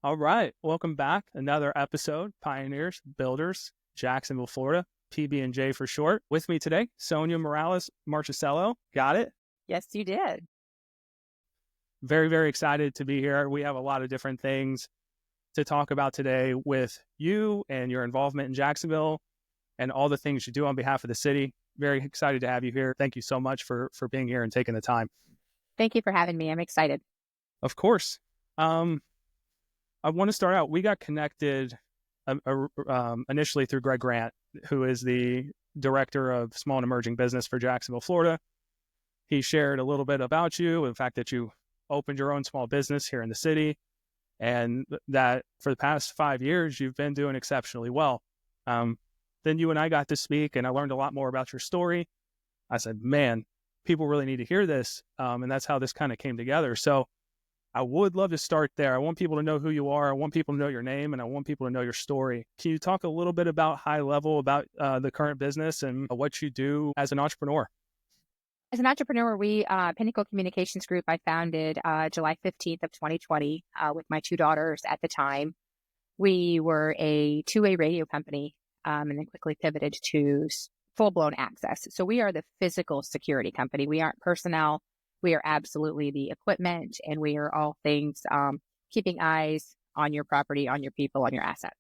All right. Welcome back. Another episode, Pioneers, Builders, Jacksonville, Florida, PB&J for short. With me today, Sonya Morales-Marchisillo. Got it? Yes, you did. Very, very excited to be here. We have a lot of different things to talk about today with you and your involvement in Jacksonville and all the things you do on behalf of the city. Very excited to have you here. Thank you so much for being here and taking the time. Thank you for having me. I'm excited. Of course. I want to start out. We got connected initially through Greg Grant, who is the director of small and emerging business for Jacksonville, Florida. He shared a little bit about you, the fact that you opened your own small business here in the city, and that for the past 5 years, you've been doing exceptionally well. Then you and I got to speak, and I learned a lot more about your story. I said, man, people really need to hear this, and that's how this kind of came together. So I would love to start there. I want people to know who you are. I want people to know your name, and I want people to know your story. Can you talk a little bit about high level about the current business and what you do as an entrepreneur? As an entrepreneur, we Pinnacle Communications Group, I founded July 15th of 2020 with my two daughters at the time. We were a two-way radio company and then quickly pivoted to full-blown access. So we are the physical security company. We aren't personnel. We are absolutely the equipment, and we are all things keeping eyes on your property, on your people, on your assets.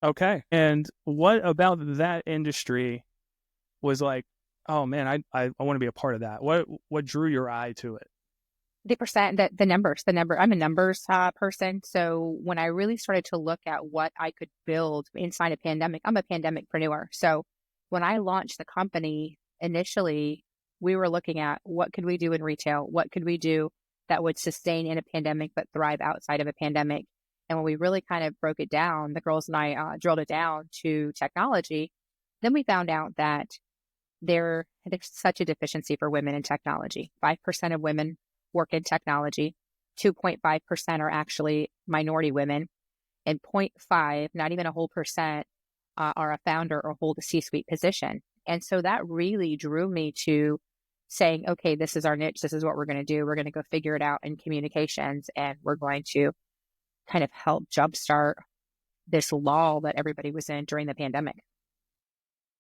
Okay. And what about that industry was like, oh man, I want to be a part of that? What drew your eye to it? The numbers. I'm a numbers person. So when I really started to look at what I could build inside a pandemic, I'm a pandemicpreneur. So when I launched the company initially, we were looking at what could we do in retail? What could we do that would sustain in a pandemic, but thrive outside of a pandemic? And when we really kind of broke it down, the girls and I drilled it down to technology, then we found out that there's such a deficiency for women in technology. 5% of women work in technology. 2.5% are actually minority women. And 0.5, not even a whole percent, are a founder or hold a C-suite position. And so that really drew me to saying, okay, this is our niche. This is what we're going to do. We're going to go figure it out in communications, and we're going to kind of help jumpstart this lull that everybody was in during the pandemic.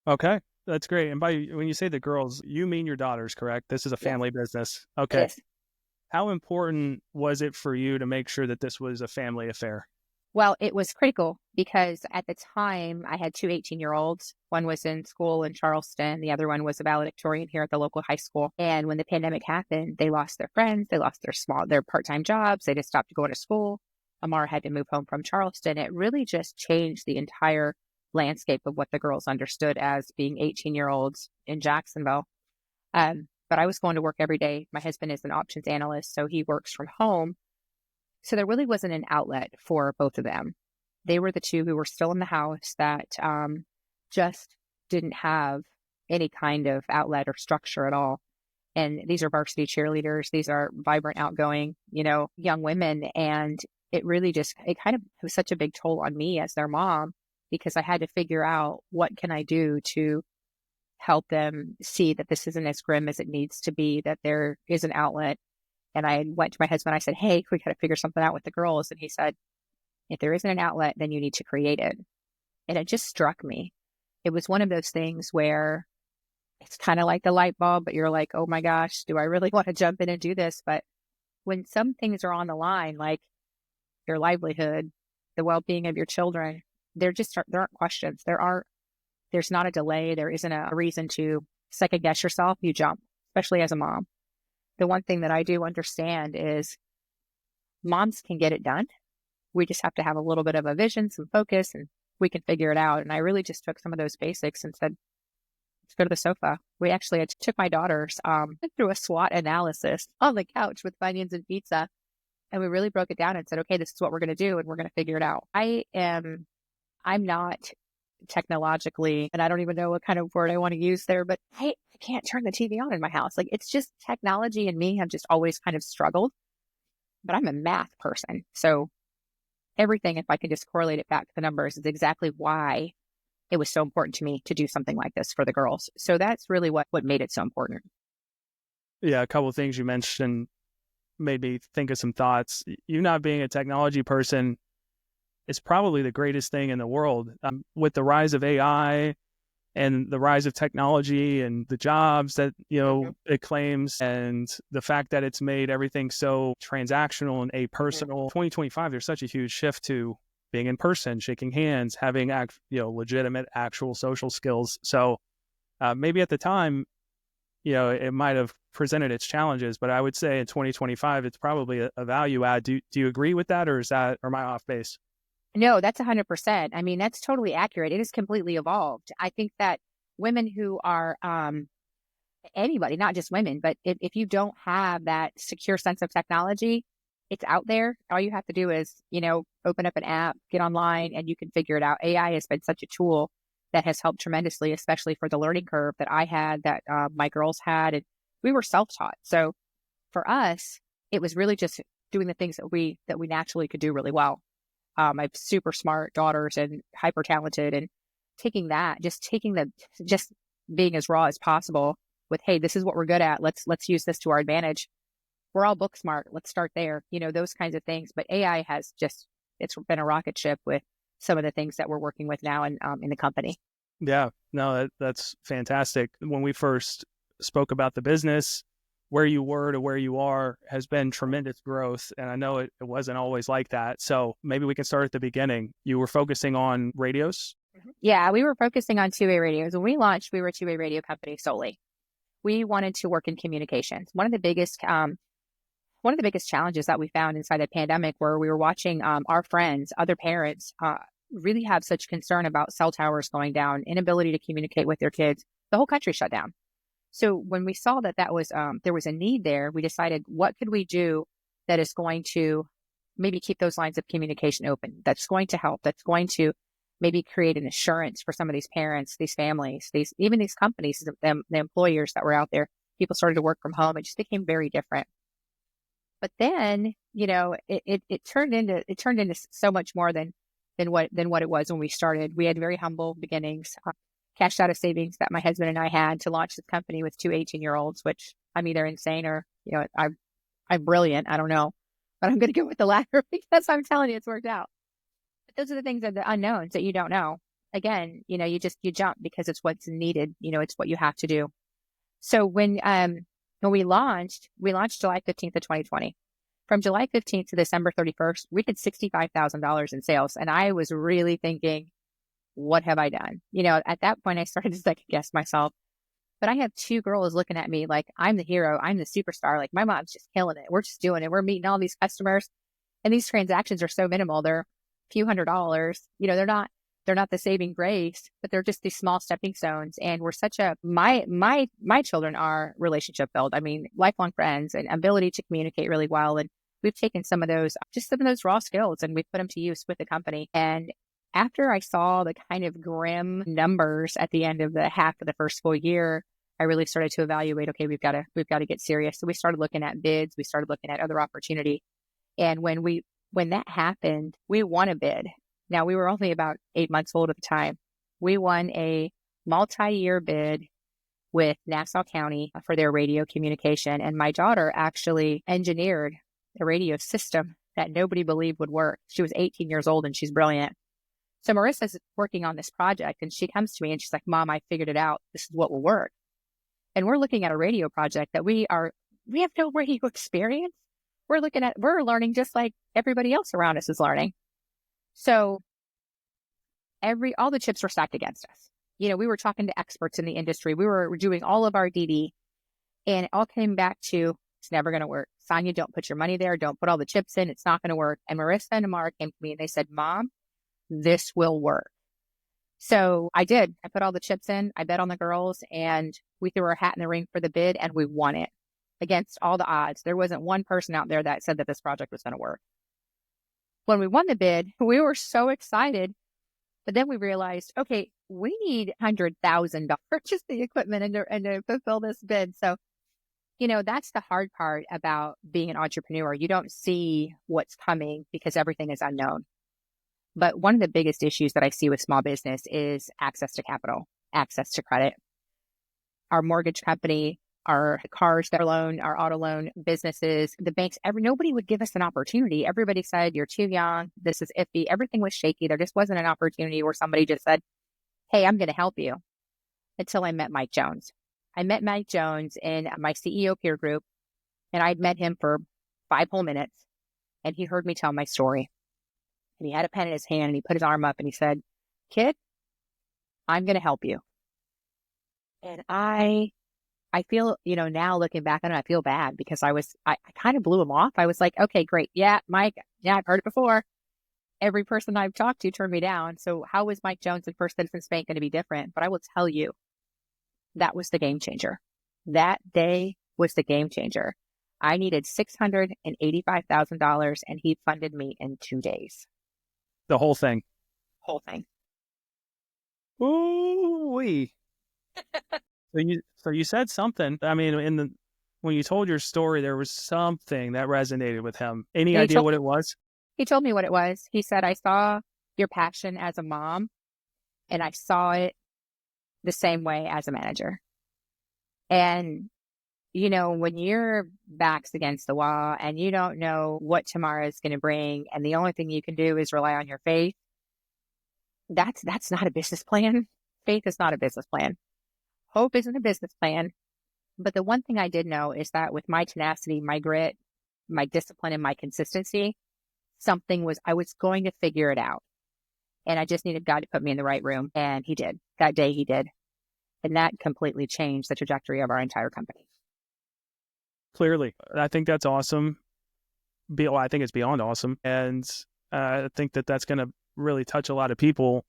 Okay, that's great. And when you say the girls, you mean your daughters, correct? This is a family business. Okay. How important was it for you to make sure that this was a family affair? Well, it was critical because at the time I had two 18-year-olds. One was in school in Charleston. The other one was a valedictorian here at the local high school. And when the pandemic happened, they lost their friends. They lost their part-time jobs. They just stopped going to school. Amara had to move home from Charleston. It really just changed the entire landscape of what the girls understood as being 18-year-olds in Jacksonville. But I was going to work every day. My husband is an options analyst, so he works from home. So there really wasn't an outlet for both of them. They were the two who were still in the house that just didn't have any kind of outlet or structure at all. And these are varsity cheerleaders. These are vibrant, outgoing, young women. And it really it kind of was such a big toll on me as their mom, because I had to figure out what can I do to help them see that this isn't as grim as it needs to be, that there is an outlet. And I went to my husband. I said, hey, we got to figure something out with the girls. And he said, if there isn't an outlet, then you need to create it. And it just struck me. It was one of those things where it's kind of like the light bulb, but you're like, oh my gosh, do I really want to jump in and do this? But when some things are on the line, like your livelihood, the well-being of your children, there aren't questions. There's not a delay. There isn't a reason to second guess yourself. You jump, especially as a mom. The one thing that I do understand is moms can get it done. We just have to have a little bit of a vision, some focus, and we can figure it out. And I really just took some of those basics and said, let's go to the sofa. I took my daughters through a SWOT analysis on the couch with Funyuns and pizza. And we really broke it down and said, okay, this is what we're going to do, and we're going to figure it out. I'm not technologically, and I don't even know what kind of word I want to use there, but I can't turn the TV on in my house. Like, it's just technology and me have just always kind of struggled, but I'm a math person. So everything, if I can just correlate it back to the numbers, is exactly why it was so important to me to do something like this for the girls. So that's really what made it so important. Yeah. A couple of things you mentioned made me think of some thoughts. You not being a technology person is probably the greatest thing in the world. With the rise of AI and the rise of technology and the jobs that, it claims, and the fact that it's made everything so transactional and apersonal. 2025, there's such a huge shift to being in person, shaking hands, having legitimate actual social skills. So maybe at the time, it might have presented its challenges, but I would say in 2025, it's probably a value add. Do you agree with that, or am I off base? No, that's 100%. I mean, that's totally accurate. It has completely evolved. I think that women who are, anybody, not just women, but if you don't have that secure sense of technology, it's out there. All you have to do is, open up an app, get online, and you can figure it out. AI has been such a tool that has helped tremendously, especially for the learning curve that I had, that my girls had, and we were self-taught. So for us, it was really just doing the things that we naturally could do really well. I have super smart daughters and hyper talented, and just being as raw as possible with, hey, this is what we're good at. Let's use this to our advantage. We're all book smart. Let's start there. Those kinds of things. But AI it's been a rocket ship with some of the things that we're working with now in the company. Yeah, no, that's fantastic. When we first spoke about the business, where you were to where you are has been tremendous growth. And I know it wasn't always like that. So maybe we can start at the beginning. You were focusing on radios? Yeah, we were focusing on two-way radios. When we launched, we were a two-way radio company solely. We wanted to work in communications. One of the biggest challenges that we found inside the pandemic, where we were watching our friends, other parents, really have such concern about cell towers going down, inability to communicate with their kids. The whole country shut down. So when we saw that was there was a need there, we decided, what could we do that is going to maybe keep those lines of communication open, that's going to help, that's going to maybe create an assurance for some of these parents, these families, even these companies, the employers that were out there. People started to work from home. It just became very different. But then, it turned into so much more than what it was when we started. We had very humble beginnings. Cashed out of savings that my husband and I had to launch this company with two 18-year-olds, which I'm either insane or, I'm brilliant. I don't know, but I'm going to go with the latter because I'm telling you, it's worked out. But those are the things, that the unknowns that you don't know. Again, you jump because it's what's needed. It's what you have to do. So when we launched July 15th of 2020. From July 15th to December 31st, we did $65,000 in sales. And I was really thinking, what have I done? At that point, I started to second guess myself. But I have two girls looking at me like I'm the hero. I'm the superstar. Like, my mom's just killing it. We're just doing it. We're meeting all these customers. And these transactions are so minimal. They're a few $100s. They're not the saving grace, but they're just these small stepping stones. And we're my children are relationship built. I mean, lifelong friends and ability to communicate really well. And we've taken some of those raw skills and we put them to use with the company. And after I saw the kind of grim numbers at the end of the half of the first school year, I really started to evaluate, okay, we've got to get serious. So we started looking at bids. We started looking at other opportunity. And when that happened, we won a bid. Now, we were only about 8 months old at the time. We won a multi-year bid with Nassau County for their radio communication. And my daughter actually engineered a radio system that nobody believed would work. She was 18 years old and she's brilliant. So Marissa's working on this project and she comes to me and she's like, Mom, I figured it out. This is what will work. And we're looking at a radio project that we have no radio experience. We're learning just like everybody else around us is learning. So all the chips were stacked against us. We were talking to experts in the industry. We were doing all of our DD and it all came back to, it's never going to work. Sonya, don't put your money there. Don't put all the chips in. It's not going to work. And Marissa and Amar came to me and they said, Mom, this will work. So I did. I put all the chips in. I bet on the girls and we threw our hat in the ring for the bid and we won it against all the odds. There wasn't one person out there that said that this project was going to work. When we won the bid, we were so excited, but then we realized, okay, we need $100,000 to purchase the equipment and to fulfill this bid. So, that's the hard part about being an entrepreneur. You don't see what's coming because everything is unknown. But one of the biggest issues that I see with small business is access to capital, access to credit. Our mortgage company our cars, their loan, our auto loan businesses, the banks, nobody would give us an opportunity. Everybody said, you're too young. This is iffy. Everything was shaky. There just wasn't an opportunity where somebody just said, hey, I'm going to help you, until I met Mike Jones. I met Mike Jones in my CEO peer group, and I'd met him for 5 whole minutes, and he heard me tell my story. And he had a pen in his hand, and he put his arm up, and he said, kid, I'm going to help you. And I feel, now looking back on it, I feel bad because I kind of blew him off. I was like, okay, great. Yeah, Mike. Yeah, I've heard it before. Every person I've talked to turned me down. So how is Mike Jones and First Citizens Bank going to be different? But I will tell you, that was the game changer. That day was the game changer. I needed $685,000 and he funded me in 2 days. The whole thing. Whole thing. Ooh-wee. So you said something. I mean, when you told your story, there was something that resonated with him. Any idea what it was? He told me what it was. He said, I saw your passion as a mom, and I saw it the same way as a manager. And, when your back's against the wall and you don't know what tomorrow is going to bring, and the only thing you can do is rely on your faith, that's not a business plan. Faith is not a business plan. Hope isn't a business plan. But the one thing I did know is that with my tenacity, my grit, my discipline, and my consistency, I was going to figure it out. And I just needed God to put me in the right room. And he did. That day he did. And that completely changed the trajectory of our entire company. Clearly. I think that's awesome. I think it's beyond awesome. And I think that's going to really touch a lot of people.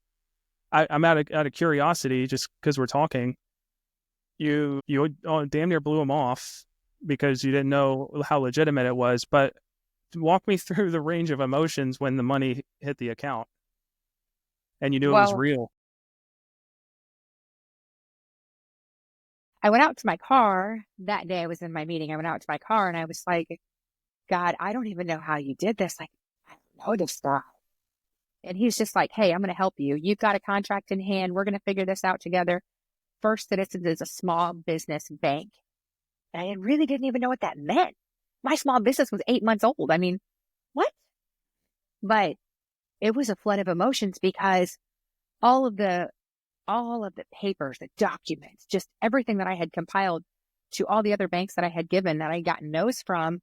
I'm out of curiosity, just because we're talking. You damn near blew them off because you didn't know how legitimate it was. But walk me through the range of emotions when the money hit the account and you knew it was real. I went out to my car that day. I was in my meeting. I went out to my car and I was like, God, I don't even know how you did this. Like, I don't know this stuff. And he's just like, hey, I'm going to help you. You've got a contract in hand. We're going to figure this out together. First Citizens is a small business bank. And I really didn't even know what that meant. My small business was 8 months old. I mean, what? But it was a flood of emotions because all of the papers, the documents, just everything that I had compiled to all the other banks that I had given that I got no's from,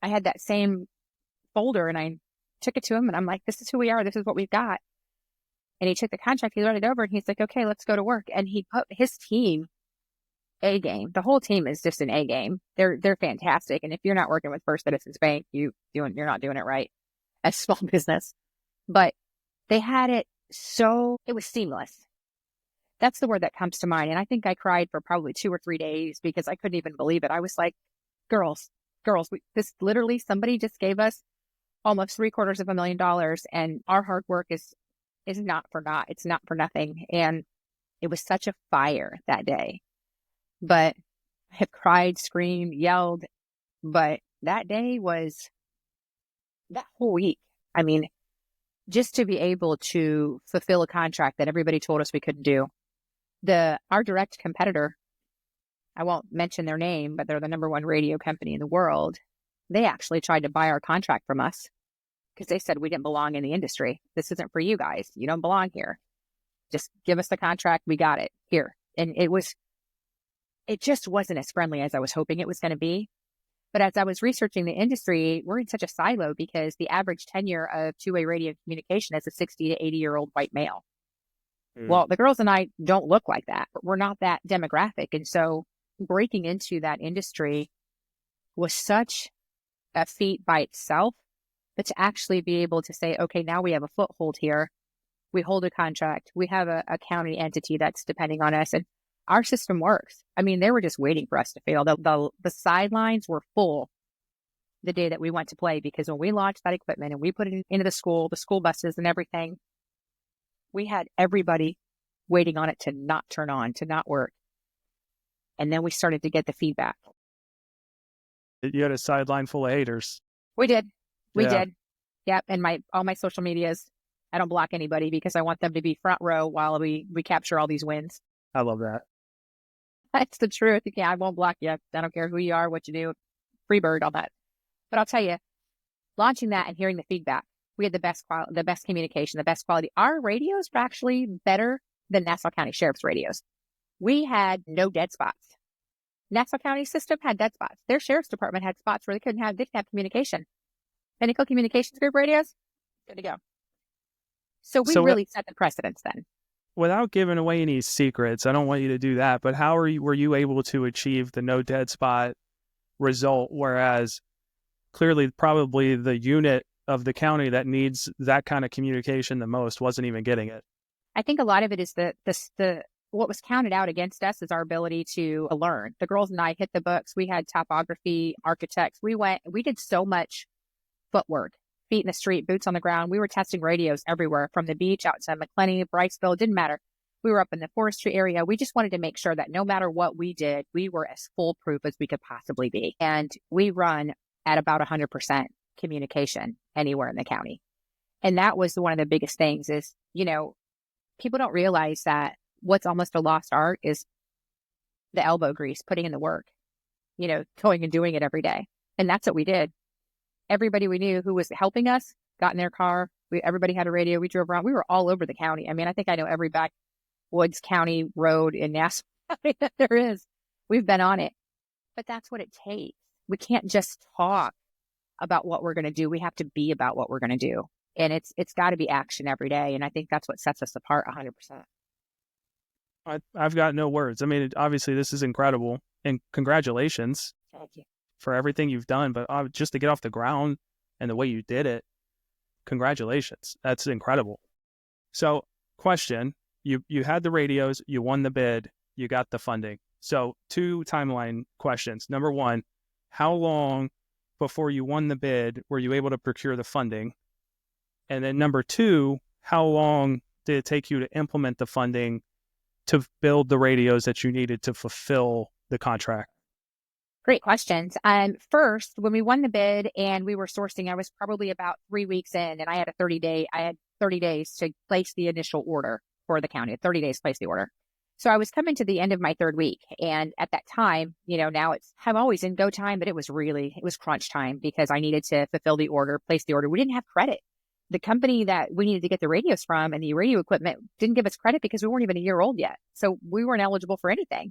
I had that same folder and I took it to him and I'm like, this is who we are. This is what we've got. And he took the contract, he read it over and he's like, okay, let's go to work. And he put his team A game. The whole team is just an A game. They're fantastic. And if you're not working with First Citizens Bank, you're not doing it right as a small business. But they had it it was seamless. That's the word that comes to mind. And I think I cried for probably 2 or 3 days because I couldn't even believe it. I was like, girls, this literally somebody just gave us almost $750,000 and our hard work is not for naught. It's not for nothing. And it was such a fire that day. But I have cried, screamed, yelled. But that day was that whole week. I mean, just to be able to fulfill a contract that everybody told us we couldn't do. Our direct competitor, I won't mention their name, but they're the number 1 radio company in the world. They actually tried to buy our contract from us because they said we didn't belong in the industry. This isn't for you guys. You don't belong here. Just give us the contract. We got it here. And it just wasn't as friendly as I was hoping it was going to be. But as I was researching the industry, we're in such a silo because the average tenure of two-way radio communication is a 60 to 80-year-old white male. Well, the girls and I don't look like that. We're not that demographic. And so breaking into that industry was such a feat by itself, but to actually be able to say, okay, now we have a foothold here. We hold a contract. We have a county entity that's depending on us. And our system works. I mean, they were just waiting for us to fail. The sidelines were full the day that we went to play because when we launched that equipment and we put it into the school buses and everything, we had everybody waiting on it to not turn on, to not work. And then we started to get the feedback. You had a sideline full of haters. We did. We did. Yep. And all my social medias, I don't block anybody because I want them to be front row while we capture all these wins. I love that. It's the truth. Yeah, I won't block you. I don't care who you are, what you do. Free bird on that. But I'll tell you, launching that and hearing the feedback, we had the best communication, the best quality. Our radios were actually better than Nassau County Sheriff's radios. We had no dead spots. Nassau County system had dead spots. Their sheriff's department had spots where they didn't have communication. Pinnacle Communications Group radios, good to go. So we really set the precedence then. Without giving away any secrets, I don't want you to do that, but how were you able to achieve the no dead spot result, whereas clearly probably the unit of the county that needs that kind of communication the most wasn't even getting it? I think a lot of it is the what was counted out against us is our ability to learn. The girls and I hit the books. We had topography, architects. We did so much footwork. Feet in the street, boots on the ground. We were testing radios everywhere, from the beach out to McClenny, Briceville, didn't matter. We were up in the forestry area. We just wanted to make sure that no matter what we did, we were as foolproof as we could possibly be. And we run at about 100% communication anywhere in the county. And that was one of the biggest things is, people don't realize that what's almost a lost art is the elbow grease, putting in the work, going and doing it every day. And that's what we did. Everybody we knew who was helping us got in their car. Everybody had a radio. We drove around. We were all over the county. I mean, I think I know every backwoods county road in Nassau County that there is. We've been on it. But that's what it takes. We can't just talk about what we're going to do. We have to be about what we're going to do. And it's got to be action every day. And I think that's what sets us apart 100%. I've got no words. I mean, obviously, this is incredible. And congratulations. Thank you. For everything you've done, but just to get off the ground and the way you did it, congratulations. That's incredible. So, question, you had the radios, you won the bid, you got the funding. So 2 timeline questions. Number 1, how long before you won the bid were you able to procure the funding? And then number 2, how long did it take you to implement the funding to build the radios that you needed to fulfill the contract? Great questions. First, when we won the bid and we were sourcing, I was probably about 3 weeks in, and I had 30 days to place the initial order for the county. 30 days to place the order. So I was coming to the end of my 3rd week, and at that time, now I'm always in go time, but it was crunch time because I needed to fulfill the order, place the order. We didn't have credit. The company that we needed to get the radios from and the radio equipment didn't give us credit because we weren't even a year old yet, so we weren't eligible for anything.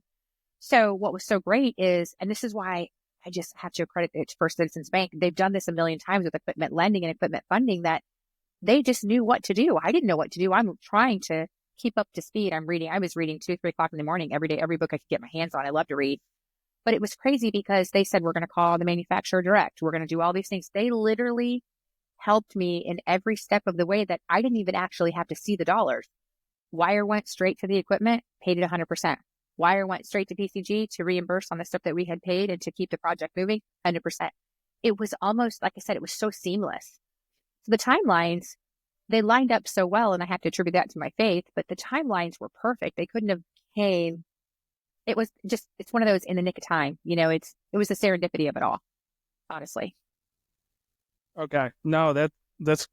So what was so great is, and this is why I just have to credit it to First Citizens Bank. They've done this a million times with equipment lending and equipment funding, that they just knew what to do. I didn't know what to do. I'm trying to keep up to speed. I was reading 2, 3 o'clock in the morning every day, every book I could get my hands on. I love to read. But it was crazy because they said, we're going to call the manufacturer direct. We're going to do all these things. They literally helped me in every step of the way that I didn't even actually have to see the dollars. Wire went straight to the equipment, paid it 100%. Wire went straight to PCG to reimburse on the stuff that we had paid and to keep the project moving 100%. It was almost, like I said, it was so seamless. So the timelines, they lined up so well, and I have to attribute that to my faith, but the timelines were perfect. They couldn't have came. It was just, it's one of those in the nick of time. It was the serendipity of it all, honestly. Okay. No, that's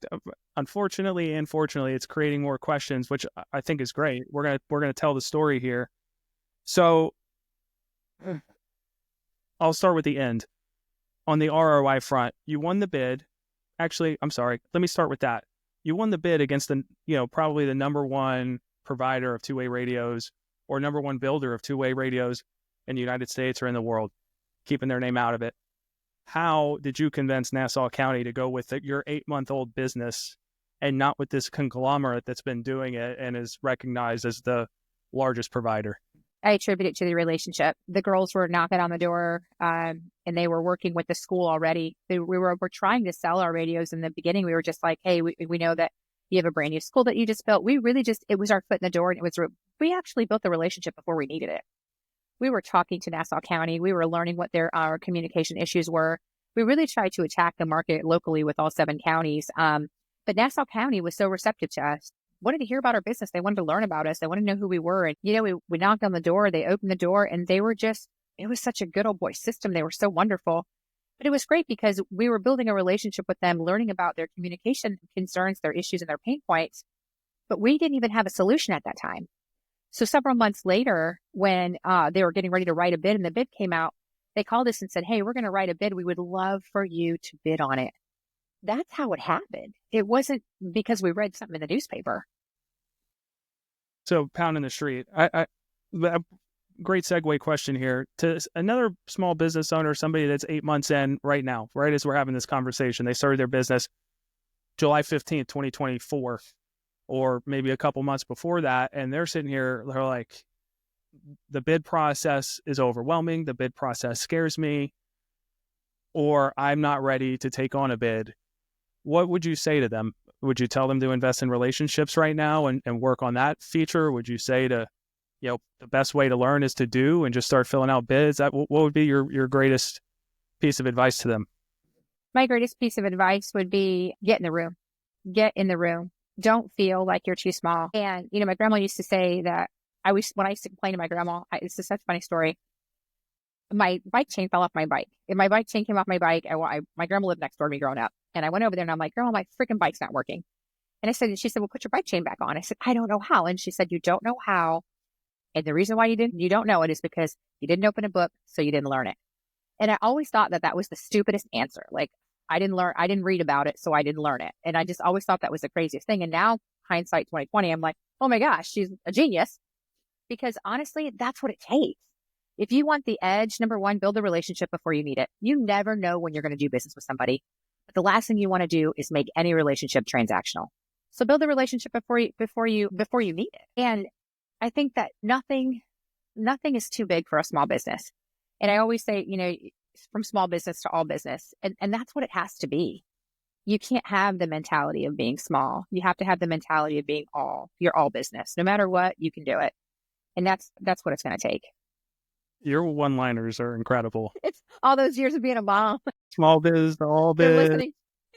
unfortunately and fortunately, it's creating more questions, which I think is great. We're gonna tell the story here. So I'll start with the end. On the ROI front, you won the bid. Actually, I'm sorry. Let me start with that. You won the bid against probably the number 1 provider of two-way radios or number 1 builder of two-way radios in the United States or in the world, keeping their name out of it. How did you convince Nassau County to go with your 8-month-old business and not with this conglomerate that's been doing it and is recognized as the largest provider? I attribute it to the relationship. The girls were knocking on the door, and they were working with the school already. We were trying to sell our radios in the beginning. We were just like, hey, we know that you have a brand new school that you just built. We really it was our foot in the door, and we actually built the relationship before we needed it. We were talking to Nassau County. We were learning what our communication issues were. We really tried to attack the market locally with all 7 counties. But Nassau County was so receptive to us. Wanted to hear about our business. They wanted to learn about us. They wanted to know who we were. And, we knocked on the door, they opened the door, and they were it was such a good old boy system. They were so wonderful. But it was great because we were building a relationship with them, learning about their communication concerns, their issues, and their pain points. But we didn't even have a solution at that time. So several months later, when they were getting ready to write a bid and the bid came out, they called us and said, hey, we're going to write a bid. We would love for you to bid on it. That's how it happened. It wasn't because we read something in the newspaper. So pound in the street. Great segue question here to another small business owner, somebody that's 8 months in right now, right as we're having this conversation. They started their business July 15th, 2024, or maybe a couple months before that. And they're sitting here, they're like, the bid process is overwhelming. The bid process scares me, or I'm not ready to take on a bid. What would you say to them? Would you tell them to invest in relationships right now and work on that feature? Would you say to, the best way to learn is to do and just start filling out bids? What would be your greatest piece of advice to them? My greatest piece of advice would be get in the room. Get in the room. Don't feel like you're too small. And, my grandma used to say that when I used to complain to my grandma, it's just such a funny story. My bike chain fell off my bike. If my bike chain came off my bike, my grandma lived next door to me growing up. And I went over there and I'm like, Grandma, my freaking bike's not working. And she said, well, put your bike chain back on. I said, I don't know how. And she said, you don't know how. And the reason why you don't know it is because you didn't open a book, so you didn't learn it. And I always thought that was the stupidest answer. Like, I didn't read about it, so I didn't learn it. And I just always thought that was the craziest thing. And now, hindsight 2020, I'm like, oh my gosh, she's a genius. Because honestly, that's what it takes. If you want the edge, number one, build a relationship before you need it. You never know when you're going to do business with somebody. But the last thing you want to do is make any relationship transactional. So build a relationship before you need it. And I think that nothing is too big for a small business. And I always say, from small business to all business. And that's what it has to be. You can't have the mentality of being small. You have to have the mentality of being you're all business. No matter what, you can do it. And that's what it's going to take. Your one-liners are incredible. It's all those years of being a mom. Small biz to all biz.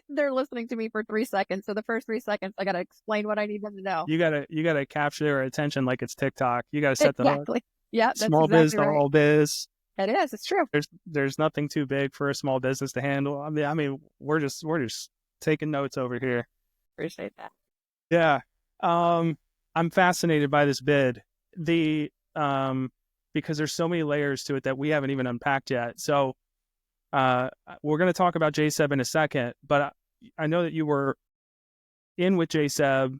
They're listening to me for 3 seconds. So the first 3 seconds, I got to explain what I need them to know. You gotta capture their attention like it's TikTok. You gotta set the hook. Yeah, that's small exactly biz to right. all biz. It is. It's true. There's nothing too big for a small business to handle. I mean, we're just taking notes over here. Appreciate that. Yeah. I'm fascinated by this bid. Because there's so many layers to it that we haven't even unpacked yet. So we're going to talk about JSEB in a second, but I know that you were in with JSEB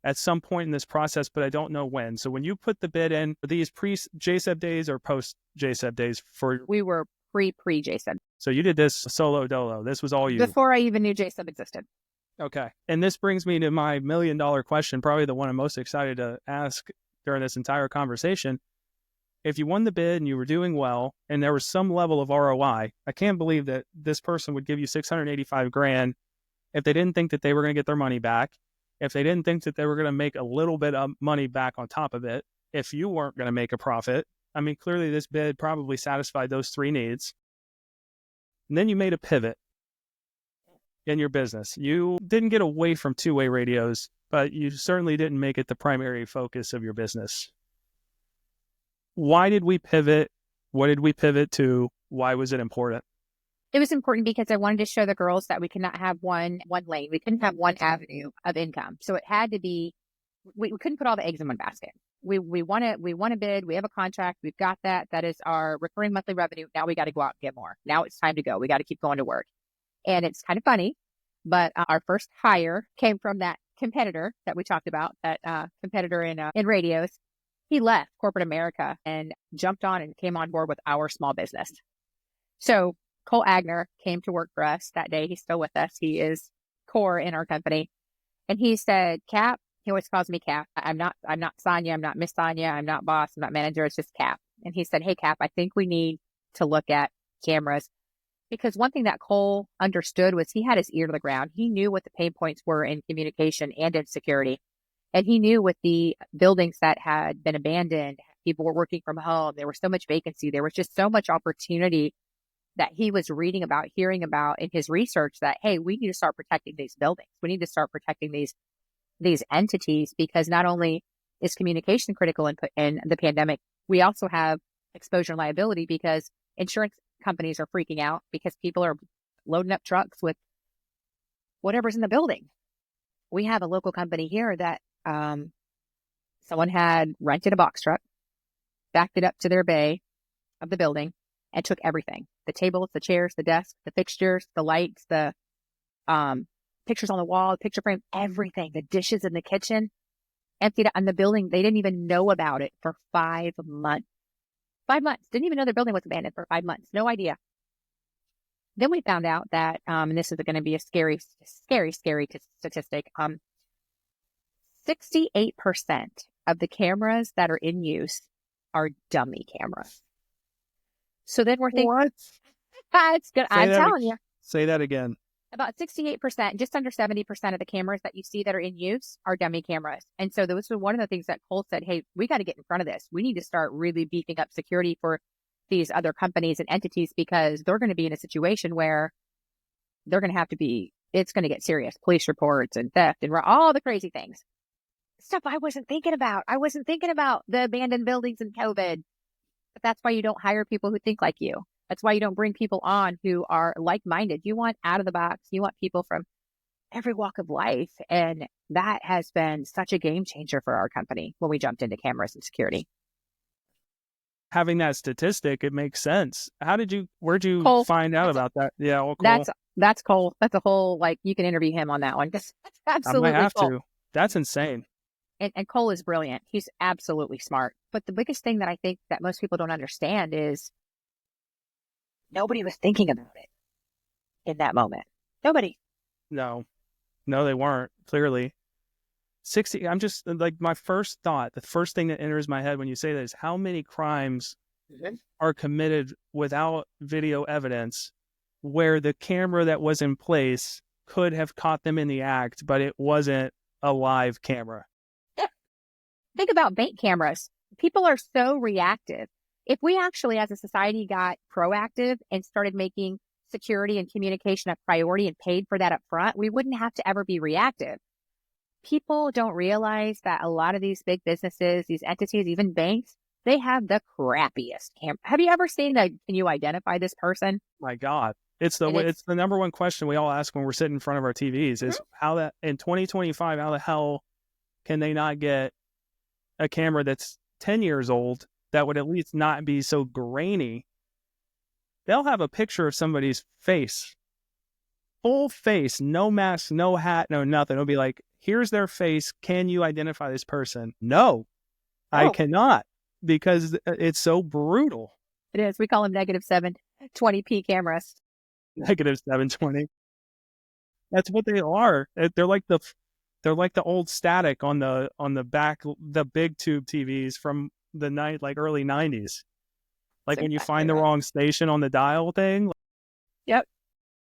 at some point in this process, but I don't know when. So when you put the bid in, were these pre-JSEB days or post-JSEB days? We were pre-JSEB. So you did this solo dolo. This was all you. Before I even knew JSEB existed. Okay. And this brings me to my $1 million question, probably the one I'm most excited to ask during this entire conversation. If you won the bid and you were doing well and there was some level of ROI, I can't believe that this person would give you $685,000 if they didn't think that they were going to get their money back, if they didn't think that they were going to make a little bit of money back on top of it, if you weren't going to make a profit. I mean, clearly this bid probably satisfied those 3 needs. And then you made a pivot in your business. You didn't get away from two-way radios, but you certainly didn't make it the primary focus of your business. Why did we pivot? What did we pivot to? Why was it important? It was important because I wanted to show the girls that we could not have one lane. We couldn't have one avenue of income. So it had to be, we couldn't put all the eggs in one basket. We want a bid. We have a contract. We've got that. That is our recurring monthly revenue. Now we got to go out and get more. Now it's time to go. We got to keep going to work. And it's kind of funny, but our first hire came from that competitor that we talked about, that competitor in radios. He left corporate America and jumped on and came on board with our small business. So Cole Agner came to work for us that day. He's still with us. He is core in our company. And he said, Cap, he always calls me Cap. I'm not Sonya. I'm not Miss Sonya. I'm not boss. I'm not manager. It's just Cap. And he said, hey, Cap, I think we need to look at cameras. Because one thing that Cole understood was he had his ear to the ground. He knew what the pain points were in communication and in security. And he knew with the buildings that had been abandoned, people were working from home. There was so much vacancy. There was just so much opportunity that he was reading about, hearing about in his research that, hey, we need to start protecting these buildings. We need to start protecting these entities, because not only is communication critical in the pandemic, we also have exposure and liability because insurance companies are freaking out because people are loading up trucks with whatever's in the building. We have a local company here that Someone had rented a box truck, backed it up to their bay of the building, and took everything: the tables, the chairs, the desks, the fixtures, the lights, the pictures on the wall, picture frame, everything, the dishes in the kitchen, emptied it on the building. They didn't even know about it for 5 months. 5 months. Didn't even know their building was abandoned for 5 months. No idea. Then we found out that, and this is going to be a scary statistic, 68% of the cameras that are in use are dummy cameras. So then we're thinking, What? It's good. I'm telling you. Say that again. About 68%, just under 70% of the cameras that you see that are in use are dummy cameras. And so this was one of the things that Cole said, hey, we got to get in front of this. We need to start really beefing up security for these other companies and entities, because they're going to be in a situation where they're going to have to be, it's going to get serious. Police reports and theft and all the crazy things. Stuff I wasn't thinking about. I wasn't thinking about the abandoned buildings and COVID. But that's why you don't hire people who think like you. That's why you don't bring people on who are like-minded. You want out of the box. You want people from every walk of life. And that has been such a game changer for our company when we jumped into cameras and security. Having that statistic, it makes sense. Where'd you Cole, find out about that? Yeah, well, Cole. That's Cole. That's a whole, you can interview him on that one. That's absolutely I might have Cole. to. That's insane. And Cole is brilliant. He's absolutely smart. But the biggest thing that I think that most people don't understand is nobody was thinking about it in that moment. Nobody. No, they weren't, clearly. 60, I'm just my first thought, the first thing that enters my head when you say that is how many crimes are committed without video evidence where the camera that was in place could have caught them in the act, but it wasn't a live camera. Yeah. Think about bank cameras. People are so reactive. If we actually, as a society, got proactive and started making security and communication a priority and paid for that up front, we wouldn't have to ever be reactive. People don't realize that a lot of these big businesses, these entities, even banks, they have the crappiest camera. Have you ever seen can you identify this person? My God. It's the number one question we all ask when we're sitting in front of our TVs is how that in 2025, how the hell can they not get a camera that's 10 years old that would at least not be so grainy? They'll have a picture of somebody's face, full face, no mask, no hat, no nothing. It'll be like, here's their face. Can you identify this person? No, I cannot, because it's so brutal. It is. We call them negative 720p cameras. Negative 720. That's what they are. They're like the old static on the back, the big tube TVs from the early 90s. Like when you find the wrong station on the dial thing. Yep.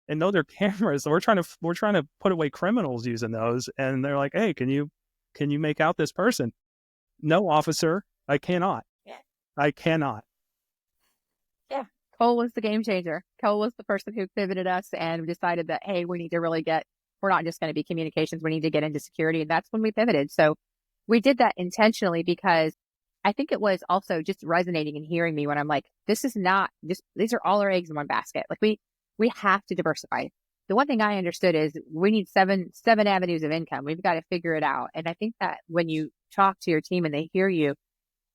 And no, they're cameras. We're trying to put away criminals using those, and they're like, "Hey, can you make out this person?" No, officer, I cannot. Yeah. I cannot. Yeah. Cole was the game changer. Cole was the person who pivoted us and decided that, hey, we need to really we're not just going to be communications. We need to get into security. And that's when we pivoted. So we did that intentionally because I think it was also just resonating and hearing me when I'm like, this is not just, these are all our eggs in one basket. Like we have to diversify. The one thing I understood is we need seven avenues of income. We've got to figure it out. And I think that when you talk to your team and they hear you,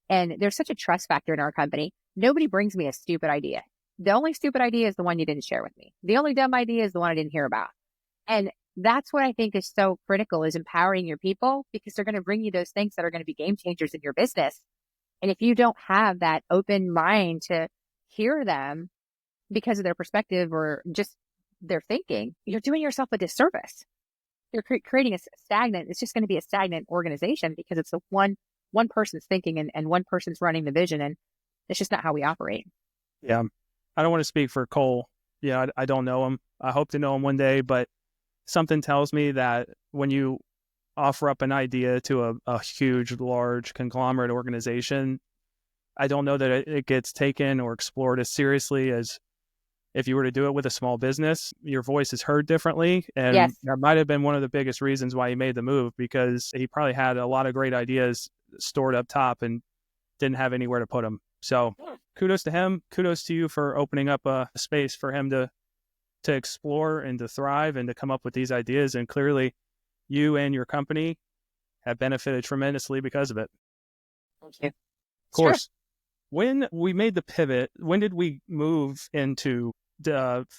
and there's such a trust factor in our company, nobody brings me a stupid idea. The only stupid idea is the one you didn't share with me. The only dumb idea is the one I didn't hear about. And that's what I think is so critical, is empowering your people, because they're going to bring you those things that are going to be game changers in your business. And if you don't have that open mind to hear them because of their perspective or just their thinking, you're doing yourself a disservice. You're creating a stagnant, it's just going to be a stagnant organization because it's one person's thinking and one person's running the vision. And it's just not how we operate. Yeah. I don't want to speak for Cole. Yeah, I don't know him. I hope to know him one day, but something tells me that when you offer up an idea to a huge, large conglomerate organization, I don't know that it gets taken or explored as seriously as if you were to do it with a small business. Your voice is heard differently. And yes, that might have been one of the biggest reasons why he made the move, because he probably had a lot of great ideas stored up top and didn't have anywhere to put them. So kudos to him. Kudos to you for opening up a space for him to explore and to thrive and to come up with these ideas. And clearly you and your company have benefited tremendously because of it. Thank you. Of course. When we made the pivot, when did we move into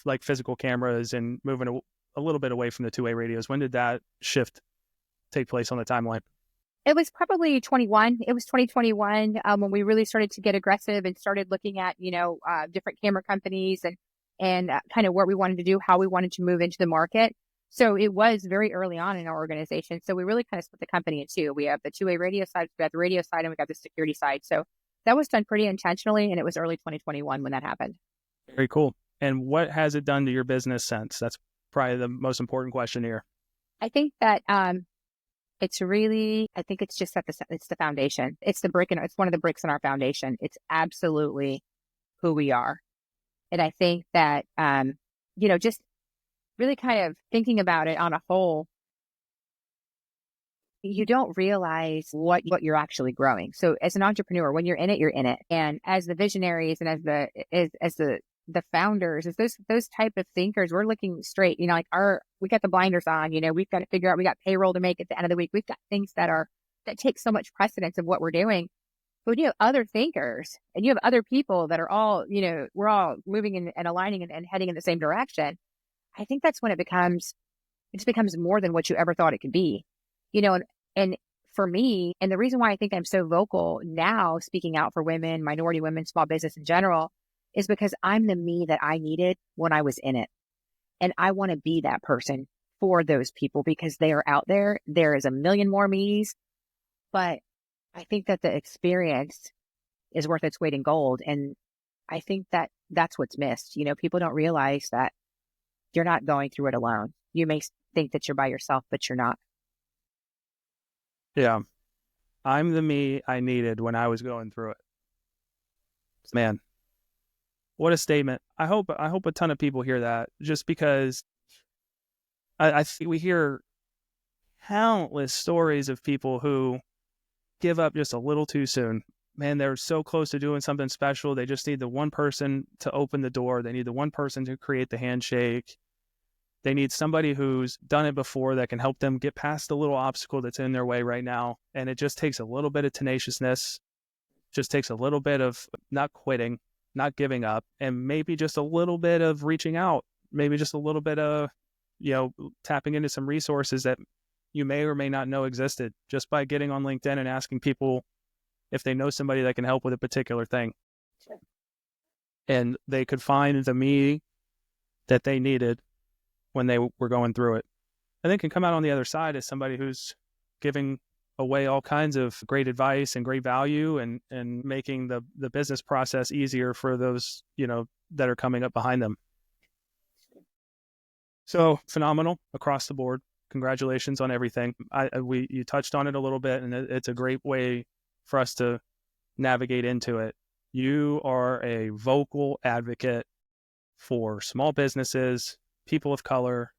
like physical cameras and moving a little bit away from the two-way radios? When did that shift take place on the timeline? It was probably 21. It was 2021 when we really started to get aggressive and started looking at, different camera companies and kind of what we wanted to do, how we wanted to move into the market. So it was very early on in our organization. So we really kind of split the company in two. We have the two-way radio side, we got the radio side, and we got the security side. So that was done pretty intentionally, and it was early 2021 when that happened. Very cool. And what has it done to your business since? That's probably the most important question here. I think that it's just that it's the foundation. It's it's one of the bricks in our foundation. It's absolutely who we are. And I think that, just really kind of thinking about it on a whole, you don't realize what you're actually growing. So as an entrepreneur, when you're in it, you're in it. And as the visionaries and as the founders, as those type of thinkers, we're looking straight, we got the blinders on, we've got to figure out, we got payroll to make at the end of the week. We've got things that take so much precedence of what we're doing. But when you have other thinkers and you have other people that are all, we're all moving and aligning and heading in the same direction, I think that's when it becomes more than what you ever thought it could be, and for me, and the reason why I think I'm so vocal now, speaking out for women, minority women, small business in general, is because I'm the me that I needed when I was in it. And I want to be that person for those people because they are out there. There is a million more me's, but I think that the experience is worth its weight in gold. And I think that that's what's missed. People don't realize that you're not going through it alone. You may think that you're by yourself, but you're not. Yeah. I'm the me I needed when I was going through it. Man, what a statement. I hope a ton of people hear that, just because I think we hear countless stories of people who give up just a little too soon. Man, they're so close to doing something special. They just need the one person to open the door. They need the one person to create the handshake. They need somebody who's done it before that can help them get past the little obstacle that's in their way right now. And it just takes a little bit of tenaciousness, just takes a little bit of not quitting, not giving up, and maybe just a little bit of reaching out, maybe just a little bit of, tapping into some resources that you may or may not know existed, just by getting on LinkedIn and asking people if they know somebody that can help with a particular thing. Sure. And they could find the me that they needed when they were going through it. And they can come out on the other side as somebody who's giving away all kinds of great advice and great value and making the business process easier for those, that are coming up behind them. So phenomenal across the board. Congratulations on everything. You touched on it a little bit, and it's a great way for us to navigate into it. You are a vocal advocate for small businesses, people of color,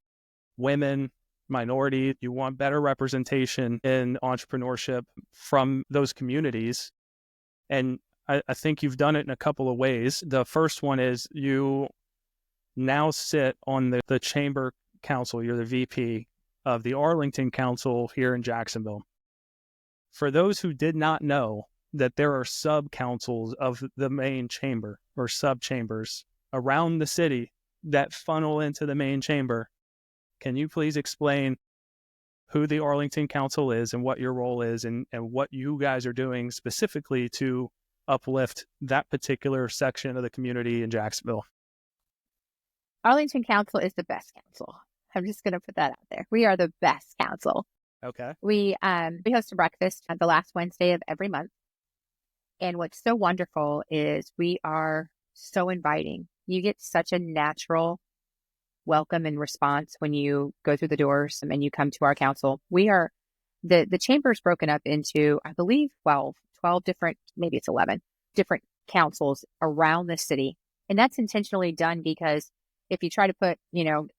women, minority. You want better representation in entrepreneurship from those communities. And I think you've done it in a couple of ways. The first one is you now sit on the chamber council. You're the VP of the Arlington Council here in Jacksonville. For those who did not know that there are sub-councils of the main chamber or sub-chambers around the city that funnel into the main chamber, can you please explain who the Arlington Council is and what your role is and what you guys are doing specifically to uplift that particular section of the community in Jacksonville? Arlington Council is the best council. I'm just going to put that out there. We are the best council. Okay. We host a breakfast the last Wednesday of every month. And what's so wonderful is we are so inviting. You get such a natural welcome and response when you go through the doors and you come to our council. We are, the chamber is broken up into, I believe, 12 different, maybe it's 11 different councils around the city. And that's intentionally done because if you try to put,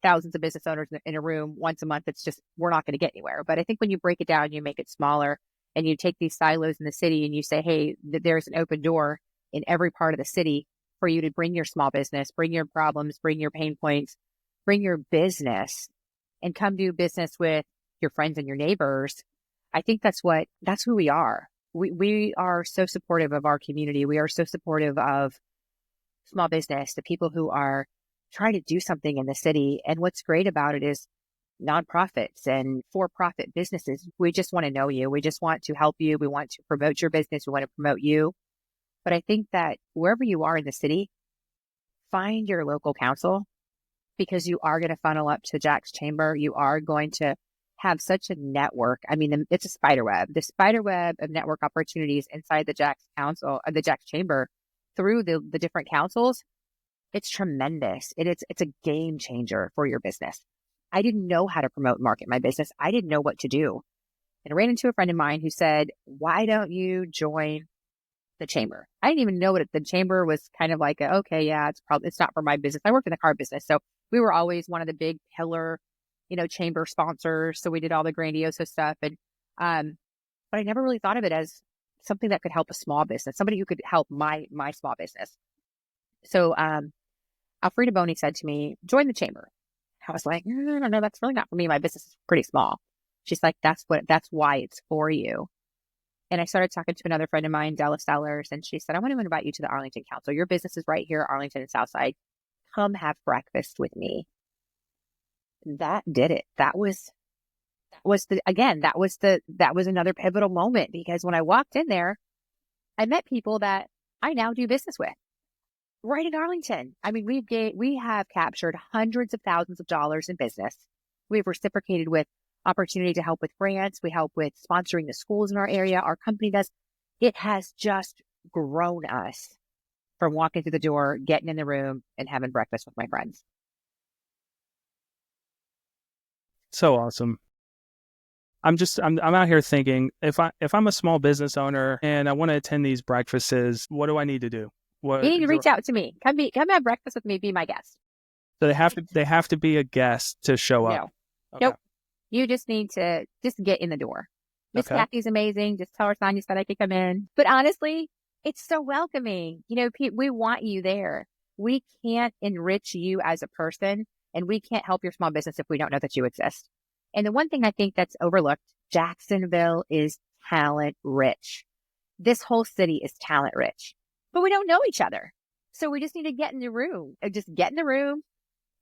thousands of business owners in a room once a month, we're not going to get anywhere. But I think when you break it down, you make it smaller and you take these silos in the city and you say, hey, there's an open door in every part of the city for you to bring your small business, bring your problems, bring your pain points, bring your business and come do business with your friends and your neighbors. I think that's who we are. we are so supportive of our community. We are so supportive of small business, the people who are trying to do something in the city. And what's great about it is nonprofits and for-profit businesses. We just want to know you. We just want to help you. We want to promote your business. We want to promote you. But I think that wherever you are in the city, find your local council, because you are going to funnel up to the JAX chamber. You are going to have such a network. I mean, it's a spider web. The spider web of network opportunities inside the JAX council, the JAX chamber, through the different councils, it's tremendous. It's a game changer for your business. I didn't know how to promote and market my business. I didn't know what to do. And I ran into a friend of mine who said, why don't you join the chamber? I didn't even know what the chamber was. Kind of like, okay, yeah, it's not for my business. I worked in the car business. So we were always one of the big pillar, chamber sponsors. So we did all the grandioso stuff. And, but I never really thought of it as something that could help a small business, somebody who could help my small business. So, Alfreda Boney said to me, join the chamber. I was like, no, that's really not for me. My business is pretty small. She's like, that's why it's for you. And I started talking to another friend of mine, Della Sellers, and she said, I want to invite you to the Arlington Council. Your business is right here, Arlington and Southside. Come have breakfast with me. That did it. That was another pivotal moment, because when I walked in there, I met people that I now do business with right in Arlington. I mean, we have captured hundreds of thousands of dollars in business. We've reciprocated with opportunity to help with grants. We help with sponsoring the schools in our area. Our company does. It has just grown us from walking through the door, getting in the room, and having breakfast with my friends. So awesome. I'm out here thinking, if I'm a small business owner and I want to attend these breakfasts, what do I need to do? You need to reach out to me. Come have breakfast with me. Be my guest. So they have to be a guest to show up. No. Okay. Nope. You just need to get in the door. Miss Kathy's amazing. Just tell her Sonya said I could come in. But honestly, it's so welcoming. We want you there. We can't enrich you as a person, and we can't help your small business if we don't know that you exist. And the one thing I think that's overlooked, Jacksonville is talent rich. This whole city is talent rich, but we don't know each other. So we just need to get in the room. Just get in the room,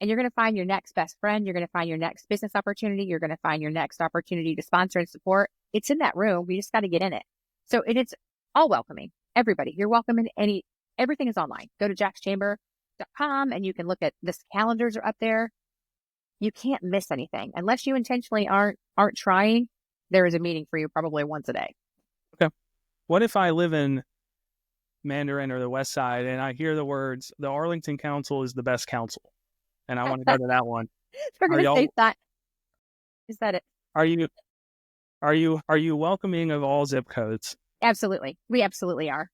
and you're going to find your next best friend. You're going to find your next business opportunity. You're going to find your next opportunity to sponsor and support. It's in that room. We just got to get in it. So it's all welcoming. Everybody, you're welcome in everything is online. Go to jaxchamber.com and you can look at this. Calendars are up there. You can't miss anything unless you intentionally aren't trying. There is a meeting for you probably once a day. Okay. What if I live in Mandarin or the West Side and I hear the words, the Arlington Council is the best council, and I want to go to that one? We're going to say that. Is that it? Are you welcoming of all zip codes? Absolutely. We absolutely are.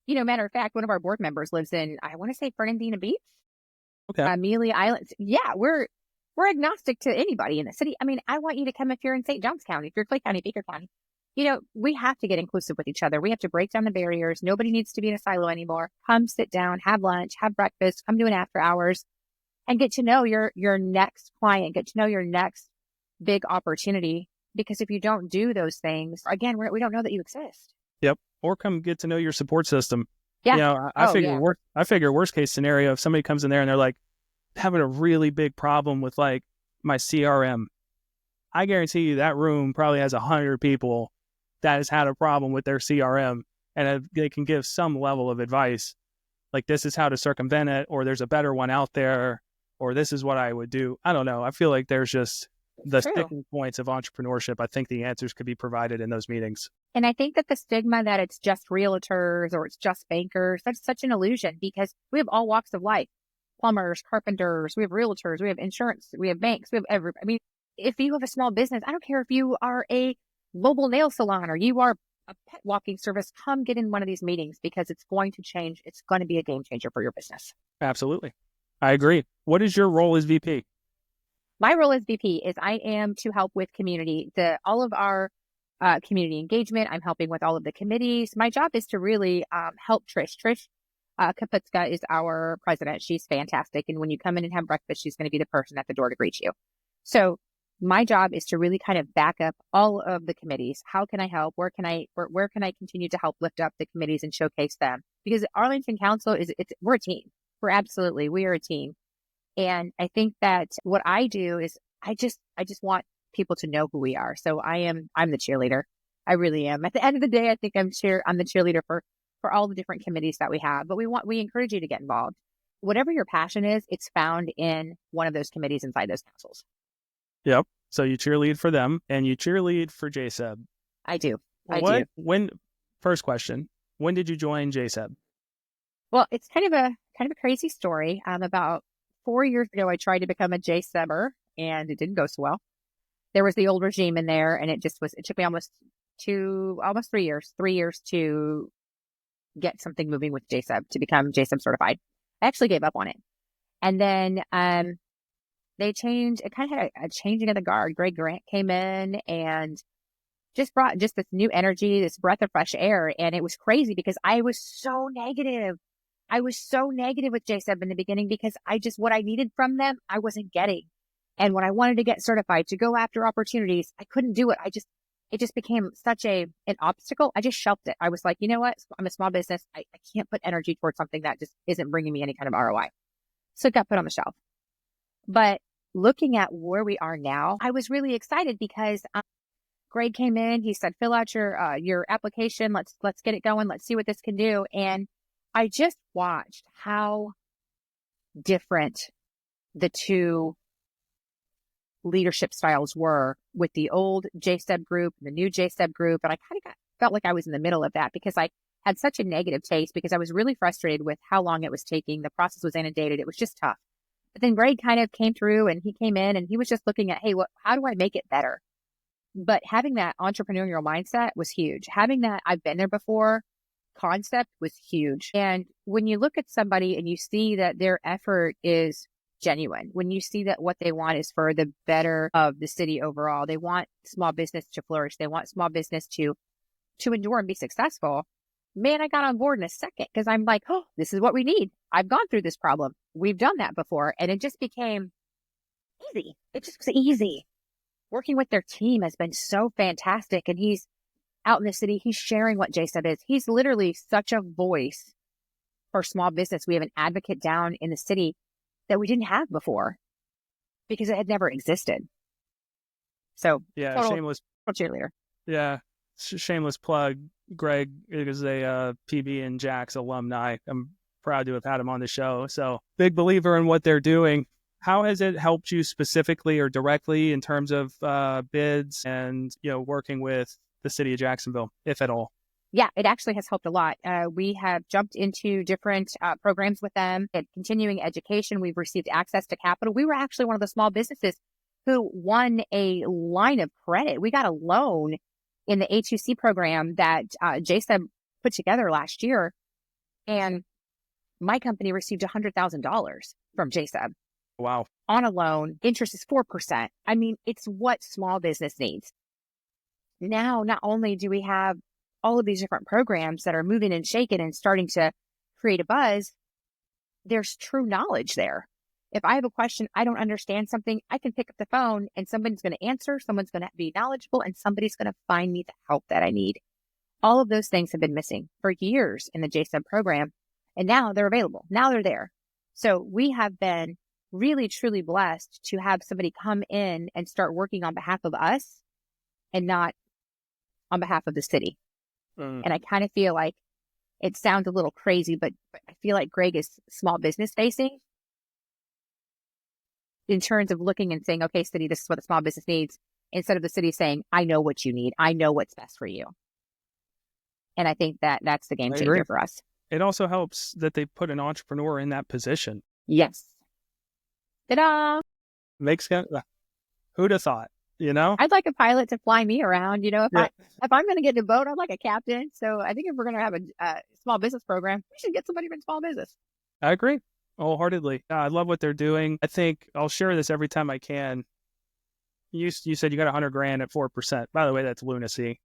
Matter of fact, one of our board members lives in, I want to say, Fernandina Beach. Okay. Amelia Island. Yeah, we're agnostic to anybody in the city. I mean, I want you to come if you're in St. Johns County, if you're Clay County, Baker County. We have to get inclusive with each other. We have to break down the barriers. Nobody needs to be in a silo anymore. Come sit down, have lunch, have breakfast, come do an after hours, and get to know your next client, get to know your next big opportunity. Because if you don't do those things, again, we don't know that you exist. Yep. Or come get to know your support system. Yeah. I figure worst case scenario, if somebody comes in there and they're like having a really big problem with like my CRM, I guarantee you that room probably has 100 people that has had a problem with their CRM, and they can give some level of advice. Like, this is how to circumvent it, or there's a better one out there, or this is what I would do. I don't know. I feel like there's just the sticking points of entrepreneurship. I think the answers could be provided in those meetings. And I think that the stigma that it's just realtors or it's just bankers, that's such an illusion, because we have all walks of life. Plumbers, carpenters, we have realtors, we have insurance, we have banks, we have everybody. I mean, if you have a small business, I don't care if you are a mobile nail salon or you are a pet walking service, come get in one of these meetings, because it's going to change. It's going to be a game changer for your business. Absolutely. I agree. What is your role as VP? My role as VP is I am to help with community, all of our community engagement. I'm helping with all of the committees. My job is to really help Trish. Trish Kaputska is our president. She's fantastic. And when you come in and have breakfast, she's going to be the person at the door to greet you. So my job is to really kind of back up all of the committees. How can I help? Where can I continue to help lift up the committees and showcase them? Because Arlington Council we're a team. We are a team. And I think that what I do is I just want people to know who we are. So I'm the cheerleader. I really am. At the end of the day, I think I'm the cheerleader for all the different committees that we have, but we encourage you to get involved. Whatever your passion is, it's found in one of those committees inside those councils. Yep. So you cheerlead for them and you cheerlead for JSEB. I do. I do. First question, when did you join JSEB? Well, it's kind of a crazy story. About 4 years ago, I tried to become a JSEBer and it didn't go so well. There was the old regime in there and it took me almost 3 years to get something moving with JSEB to become JSEB certified. I actually gave up on it. And then they changed. It kind of had a changing of the guard. Greg Grant came in and just brought this new energy, this breath of fresh air. And it was crazy because I was so negative. I was so negative with JSEB in the beginning because what I needed from them, I wasn't getting. And when I wanted to get certified to go after opportunities, I couldn't do it. It just became such an obstacle. I just shelved it. I was like, you know what? I'm a small business. I can't put energy towards something that just isn't bringing me any kind of ROI. So it got put on the shelf. But looking at where we are now, I was really excited because Greg came in. He said, fill out your application. Let's get it going. Let's see what this can do. And I just watched how different the two leadership styles were with the old JSEB group and the new JSEB group. And I kind of felt like I was in the middle of that because I had such a negative taste because I was really frustrated with how long it was taking. The process was inundated. It was just tough. But then Greg kind of came through and he came in and he was just looking at, hey, how do I make it better? But having that entrepreneurial mindset was huge. Having that I've been there before concept was huge. And when you look at somebody and you see that their effort is genuine, when you see that what they want is for the better of the city overall, they want small business to flourish. They want small business to endure and be successful. Man, I got on board in a second because I'm like, oh, this is what we need. I've gone through this problem. We've done that before. And it just became easy. It just was easy. Working with their team has been so fantastic. And he's out in the city. He's sharing what JSEB is. He's literally such a voice for small business. We have an advocate down in the city that we didn't have before because it had never existed. So yeah, shameless cheerleader. Yeah, shameless plug. Greg is a PB and JAX alumni. I'm proud to have had him on the show. So big believer in what they're doing. How has it helped you specifically or directly in terms of bids and working with the city of Jacksonville, if at all? Yeah, it actually has helped a lot. We have jumped into different programs with them and continuing education. We've received access to capital. We were actually one of the small businesses who won a line of credit. We got a loan in the A2C program that JSEB put together last year. And my company received $100,000 from JSEB. Wow. On a loan. Interest is 4%. I mean, it's what small business needs. Now, not only do we have all of these different programs that are moving and shaking and starting to create a buzz, there's true knowledge there. If I have a question, I don't understand something, I can pick up the phone and somebody's going to answer, someone's going to be knowledgeable, and somebody's going to find me the help that I need. All of those things have been missing for years in the JSEB program, and now they're available. Now they're there. So we have been really, truly blessed to have somebody come in and start working on behalf of us and not on behalf of the city. And I kind of feel like it sounds a little crazy, but I feel like Greg is small business facing in terms of looking and saying, okay, city, this is what the small business needs, instead of the city saying, I know what you need. I know what's best for you. And I think that that's the game changer for us. It also helps that they put an entrepreneur in that position. Yes. Ta-da! Who'd have thought, I'd like a pilot to fly me around, if I'm going to get in a boat, I'd like a captain. So I think if we're going to have a small business program, we should get somebody from small business. I agree wholeheartedly. I love what they're doing. I think I'll share this every time I can. You said you got $100,000 at 4%. By the way, that's lunacy.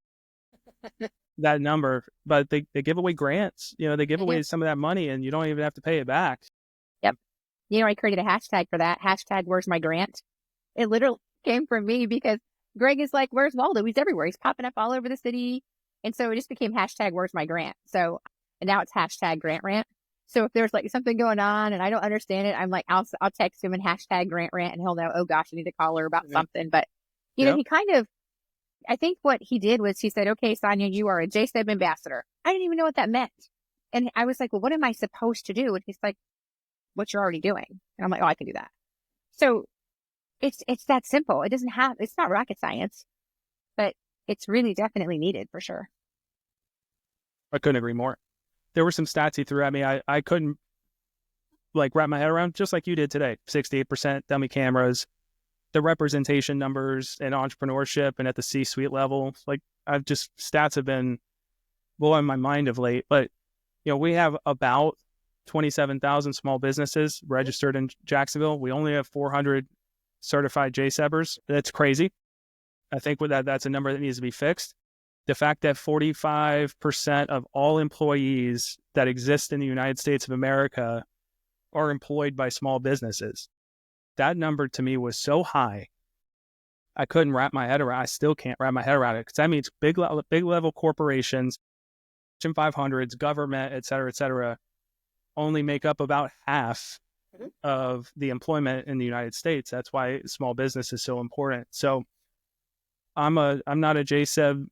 That number, but they give away grants. They give away some of that money and you don't even have to pay it back. Yep. I created a hashtag for that. Hashtag where's my grant? It literally came from me because Greg is like, where's Waldo? He's everywhere. He's popping up all over the city. And so it just became hashtag where's my grant. So, and now it's hashtag grant rant. So if there's like something going on and I don't understand it, I'm like, I'll text him and hashtag grant rant and he'll know, oh gosh, I need to call her about something. But, you know, he kind of, I think what he did was he said, okay, Sonya, you are a JSEB ambassador. I didn't even know what that meant. And I was like, well, what am I supposed to do? And he's like, what you're already doing. And I'm like, oh, I can do that. So it's that simple. It's not rocket science, but it's really definitely needed for sure. I couldn't agree more. There were some stats he threw at me. I couldn't like wrap my head around, just like you did today. 68% dummy cameras, the representation numbers in entrepreneurship and at the C-suite level. Like stats have been blowing my mind of late. But, you know, we have about 27,000 small businesses registered in Jacksonville. We only have 400 certified JSEBers. That's crazy. I think that's a number that needs to be fixed. The fact that 45% of all employees that exist in the United States of America are employed by small businesses. That number to me was so high. I couldn't wrap my head around. I still can't wrap my head around it because that means big level corporations, Fortune 500s, government, et cetera, only make up about half of the employment in the United States. That's why small business is so important. So I'm not a JSEB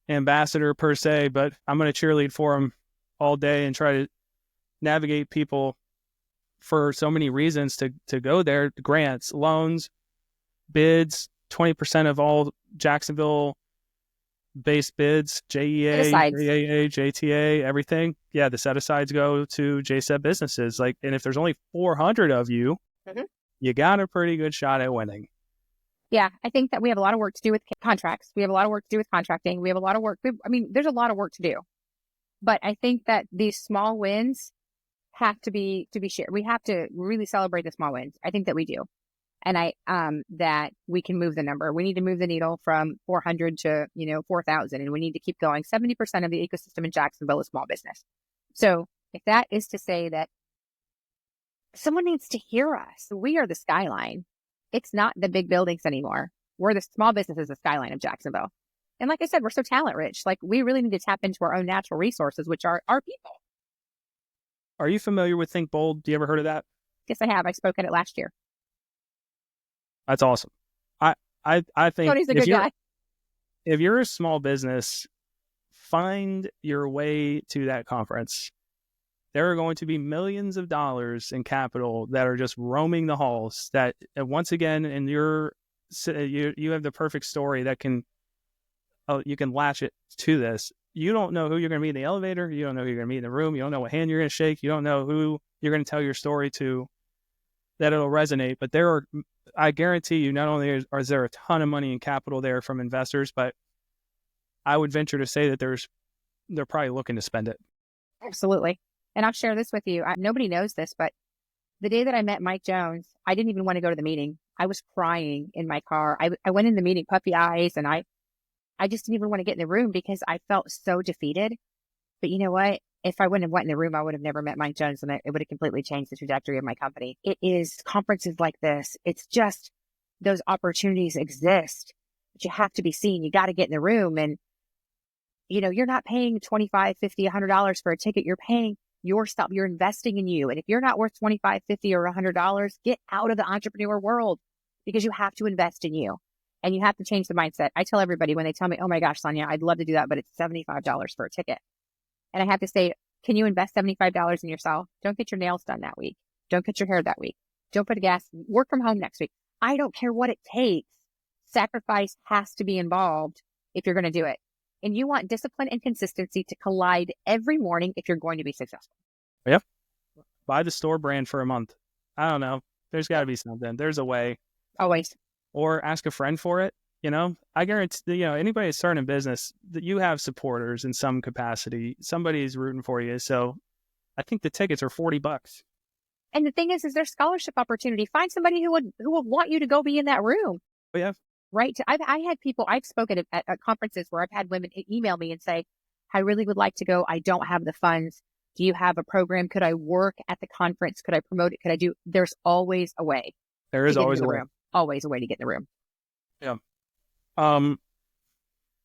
ambassador per se, but I'm going to cheerlead for them all day and try to navigate people for so many reasons to go there. Grants, loans, bids, 20% of all Jacksonville based bids, JEA, JAA, JTA, everything. Yeah, the set-asides go to JSEB businesses. Like, and if there's only 400 of you, you got a pretty good shot at winning. Yeah, I think that we have a lot of work to do with contracts. We have a lot of work to do with contracting. We have a lot of work. There's a lot of work to do. But I think that these small wins have to be shared. We have to really celebrate the small wins. I think that we do. And that we can move the number. We need to move the needle from 400 to, 4,000. And we need to keep going. 70% of the ecosystem in Jacksonville is small business. So if that is to say that someone needs to hear us, we are the skyline. It's not the big buildings anymore. We're the small businesses, the skyline of Jacksonville. And like I said, we're so talent rich. Like we really need to tap into our own natural resources, which are our people. Are you familiar with Think Bold? Do you ever heard of that? Yes, I have. I spoke at it last year. That's awesome. I think Tony's a good guy. If you're a small business, find your way to that conference. There are going to be millions of dollars in capital that are just roaming the halls that once again, and you have the perfect story that you can latch it to this. You don't know who you're going to meet in the elevator. You don't know who you're going to meet in the room. You don't know what hand you're going to shake. You don't know who you're going to tell your story to that it'll resonate. But I guarantee you, not only is there a ton of money and capital there from investors, but I would venture to say that they're probably looking to spend it. Absolutely. And I'll share this with you. Nobody knows this, but the day that I met Mike Jones, I didn't even want to go to the meeting. I was crying in my car. I went in the meeting, puppy eyes, and I just didn't even want to get in the room because I felt so defeated. But you know what? If I wouldn't have went in the room, I would have never met Mike Jones, and it would have completely changed the trajectory of my company. It is conferences like this. It's just those opportunities exist, but you have to be seen. You got to get in the room, and you're not paying $25, $50, $100 for a ticket. You're paying yourself. You're investing in you. And if you're not worth $25, $50, or $100, get out of the entrepreneur world because you have to invest in you. And you have to change the mindset. I tell everybody when they tell me, oh my gosh, Sonya, I'd love to do that, but it's $75 for a ticket. And I have to say, can you invest $75 in yourself? Don't get your nails done that week. Don't cut your hair that week. Don't put a gas, work from home next week. I don't care what it takes. Sacrifice has to be involved if you're going to do it. And you want discipline and consistency to collide every morning if you're going to be successful. Yep. Buy the store brand for a month. I don't know. There's got to be something. There's a way. Always. Or ask a friend for it. I guarantee, anybody that's starting a business, that you have supporters in some capacity. Somebody's rooting for you. So I think the tickets are $40. And the thing is there's scholarship opportunity. Find somebody who would want you to go be in that room. Oh, yeah. Right. I had people, I've spoken at conferences where I've had women email me and say, I really would like to go. I don't have the funds. Do you have a program? Could I work at the conference? Could I promote it? There's always a way. There is always a way. Always a way to get in the room. Yeah. Um,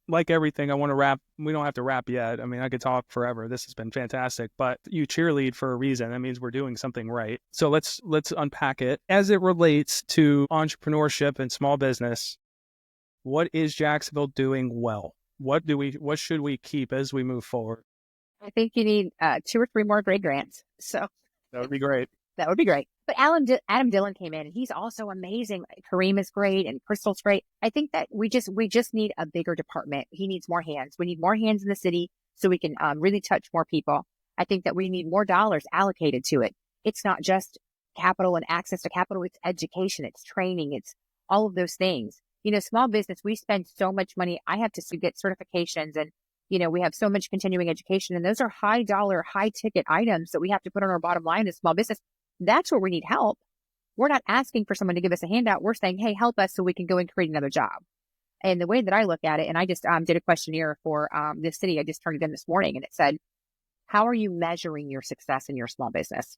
like everything, I want to wrap. We don't have to wrap yet. I mean, I could talk forever. This has been fantastic, but you cheerlead for a reason. That means we're doing something right. So let's unpack it as it relates to entrepreneurship and small business. What is Jacksonville doing well? What should we keep as we move forward? I think you need 2 or 3 more grade grants. So That would be great. that would be great. But Adam Dillon came in and he's also amazing. Kareem is great and Crystal's great. I think that we just need a bigger department. He needs more hands. We need more hands in the city so we can really touch more people. I think that we need more dollars allocated to it. It's not just capital and access to capital. It's education. It's training. It's all of those things. Small business, we spend so much money. I have to get certifications and, we have so much continuing education and those are high dollar, high ticket items that we have to put on our bottom line as small business. That's where we need help. We're not asking for someone to give us a handout. We're saying, hey, help us so we can go and create another job. And the way that I look at it, and I just did a questionnaire for this city. I just turned it in this morning and it said, how are you measuring your success in your small business?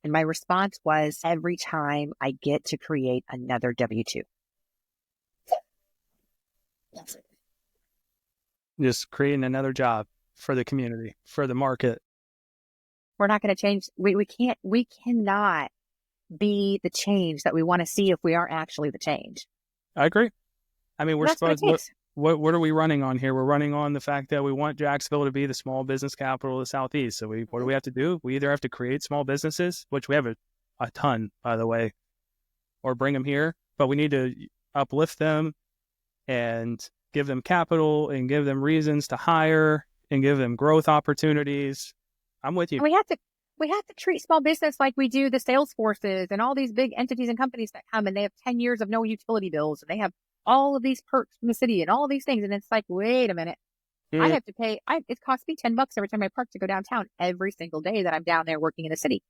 And my response was, every time I get to create another W-2. Just creating another job for the community, for the market. We're not going to change. We cannot be the change that we want to see if we aren't actually the change. I agree. I mean, That's what are we running on here? We're running on the fact that we want Jacksonville to be the small business capital of the Southeast. So what do we have to do? We either have to create small businesses, which we have a ton, by the way, or bring them here, but we need to uplift them and give them capital and give them reasons to hire and give them growth opportunities. I'm with you. And we have to treat small business like we do the sales forces and all these big entities and companies that come and they have 10 years of no utility bills and they have all of these perks from the city and all of these things. And it's like, wait a minute. I have to pay. It costs me $10 every time I park to go downtown every single day that I'm down there working in the city.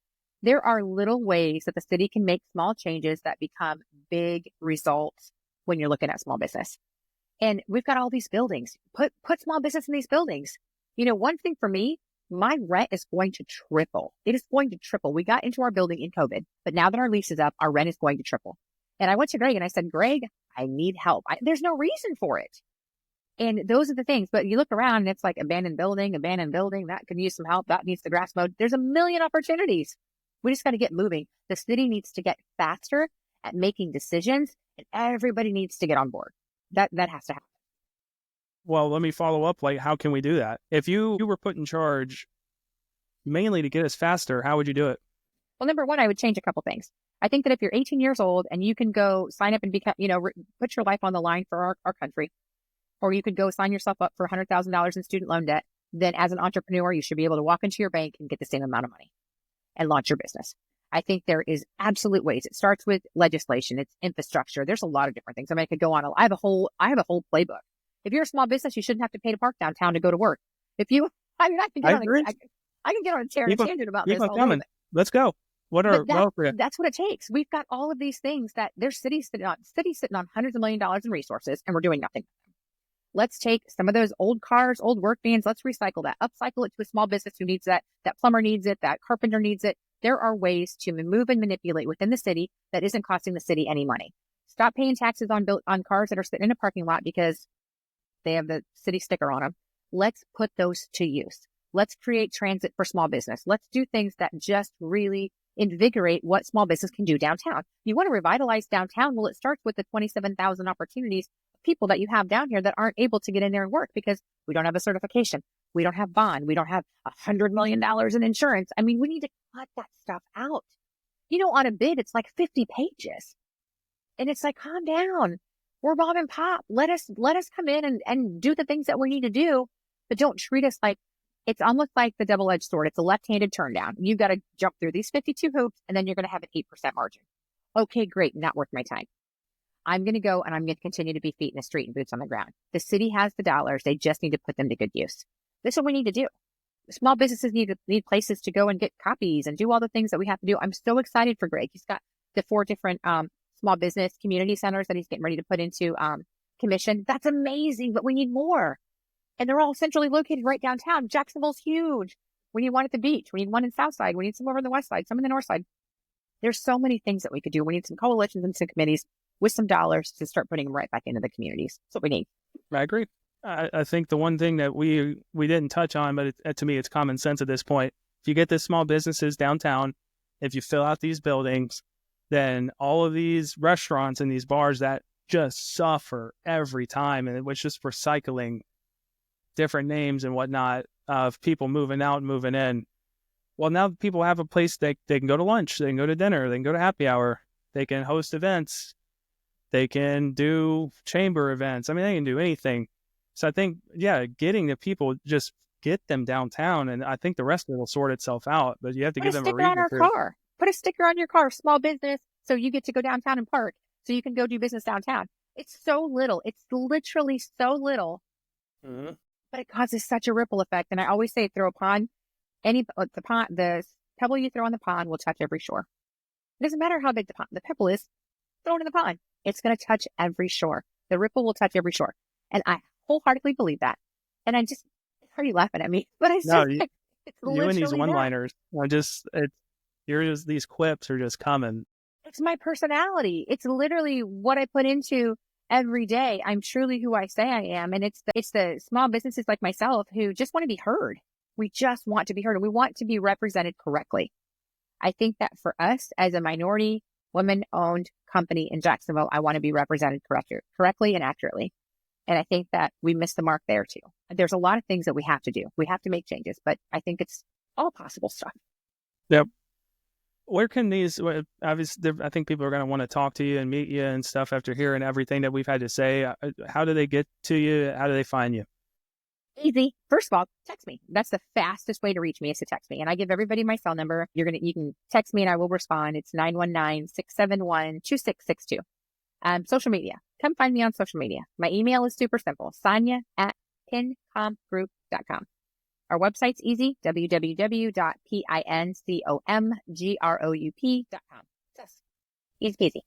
There are little ways that the city can make small changes that become big results when you're looking at small business. And we've got all these buildings. Put small business in these buildings. One thing for me, my rent is going to triple. It is going to triple. We got into our building in COVID, but now that our lease is up, our rent is going to triple. And I went to Greg and I said, Greg, I need help. There's no reason for it. And those are the things. But you look around and it's like abandoned building, that could use some help. That needs the grass mowed. There's a million opportunities. We just got to get moving. The city needs to get faster at making decisions and everybody needs to get on board. That has to happen. Well, let me follow up. Like, how can we do that? If you were put in charge mainly to get us faster, how would you do it? Well, number one, I would change a couple things. I think that if you're 18 years old and you can go sign up and become, put your life on the line for our country, or you could go sign yourself up for $100,000 in student loan debt, then as an entrepreneur, you should be able to walk into your bank and get the same amount of money and launch your business. I think there is absolute ways. It starts with legislation. It's infrastructure. There's a lot of different things. I mean, I could go on. I have a whole playbook. If you're a small business, you shouldn't have to pay to park downtown to go to work. I can get on a tangent about this. Let's go. That's what it takes. We've got all of these things that there's cities sitting on hundreds of $millions in resources, and we're doing nothing. Let's take some of those old cars, old work vans. Let's recycle that, upcycle it to a small business who needs that. That plumber needs it. That carpenter needs it. There are ways to move and manipulate within the city that isn't costing the city any money. Stop paying taxes on cars that are sitting in a parking lot because they have the city sticker on them. Let's put those to use. Let's create transit for small business. Let's do things that just really invigorate what small business can do downtown. You want to revitalize downtown? Well, it starts with the 27,000 opportunities of people that you have down here that aren't able to get in there and work because we don't have a certification. We don't have bond. We don't have $100 million in insurance. I mean, we need to cut that stuff out. On a bid, it's like 50 pages. And it's like, calm down. We're mom and pop. Let us come in and do the things that we need to do, but don't treat us like it's almost like the double-edged sword. It's a left-handed turn down. You've got to jump through these 52 hoops and then you're going to have an 8% margin. Okay, great. Not worth my time. I'm going to go and I'm going to continue to be feet in the street and boots on the ground. The city has the dollars. They just need to put them to good use. This is what we need to do. Small businesses need places to go and get copies and do all the things that we have to do. I'm so excited for Greg. He's got the 4 different small business community centers that he's getting ready to put into commission. That's amazing, but we need more. And they're all centrally located right downtown. Jacksonville's huge. We need one at the beach. We need one in Southside. We need some over on the west side, some in the north side. There's so many things that we could do. We need some coalitions and some committees. with some dollars to start putting them right back into the communities. That's what we need. I agree. I think the one thing that we didn't touch on, but to me, it's common sense at this point. If you get the small businesses downtown, if you fill out these buildings, then all of these restaurants and these bars that just suffer every time, and it was just recycling different names and whatnot of people moving out and moving in. Well, now people have a place they can go to lunch, they can go to dinner, they can go to happy hour, they can host events, they can do chamber events. I mean, they can do anything. So I think, getting the people, just get them downtown, and I think the rest of it will sort itself out. But you have to give them a reason. Put a sticker on our car. Put a sticker on your car, small business, so you get to go downtown and park, so you can go do business downtown. It's so little. It's literally so little, but it causes such a ripple effect. And I always say, throw a pond. The pebble you throw on the pond will touch every shore. It doesn't matter how big the pebble is. Throw it in the pond. It's going to touch every shore. The ripple will touch every shore. And I wholeheartly believe that. And I just, how are you laughing at me? But it's you and these one-liners are these quips are just coming. It's my personality. It's literally what I put into every day. I'm truly who I say I am. And it's the small businesses like myself who just want to be heard. We just want to be heard, and we want to be represented correctly. I think that for us as a minority women-owned company in Jacksonville, I want to be represented correctly and accurately. And I think that we missed the mark there too. There's a lot of things that we have to do. We have to make changes, but I think it's all possible stuff. Yep. Where can obviously, I think people are going to want to talk to you and meet you and stuff after hearing everything that we've had to say. How do they get to you? How do they find you? Easy. First of all, text me. That's the fastest way to reach me, is to text me. And I give everybody my cell number. You can text me and I will respond. It's 919-671-2662. Social media. Come find me on social media. My email is super simple. Sonya@pincomgroup.com. Our website's easy. www.pincomgroup.com. Just easy peasy.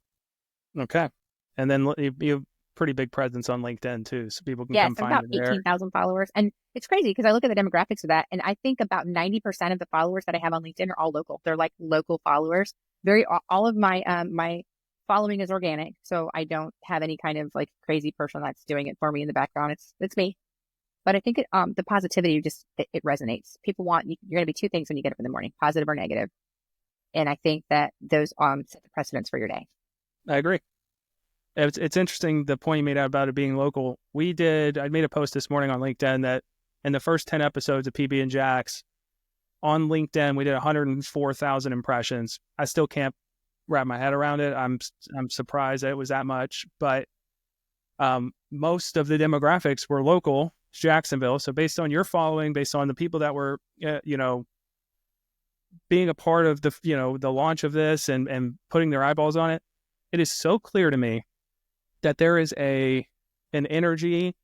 Okay. And then you have pretty big presence on LinkedIn too, so people can come find you there. Yes, about 18,000 followers. And it's crazy because I look at the demographics of that, and I think about 90% of the followers that I have on LinkedIn are all local. They're like local followers. All of my my following is organic, so I don't have any kind of like crazy person that's doing it for me in the background. It's me. But I think the positivity it resonates. People you're going to be two things when you get up in the morning: positive or negative. And I think that those set the precedence for your day. I agree. It's interesting, the point you made out about it being local. I made a post this morning on LinkedIn that in the first 10 episodes of PB JAX on LinkedIn, we did 104,000 impressions. I still can't wrap my head around it. I'm surprised that it was that much, but most of the demographics were local, Jacksonville. So based on your following, based on the people that were, being a part of the launch of this and putting their eyeballs on it, it is so clear to me that there is an energy,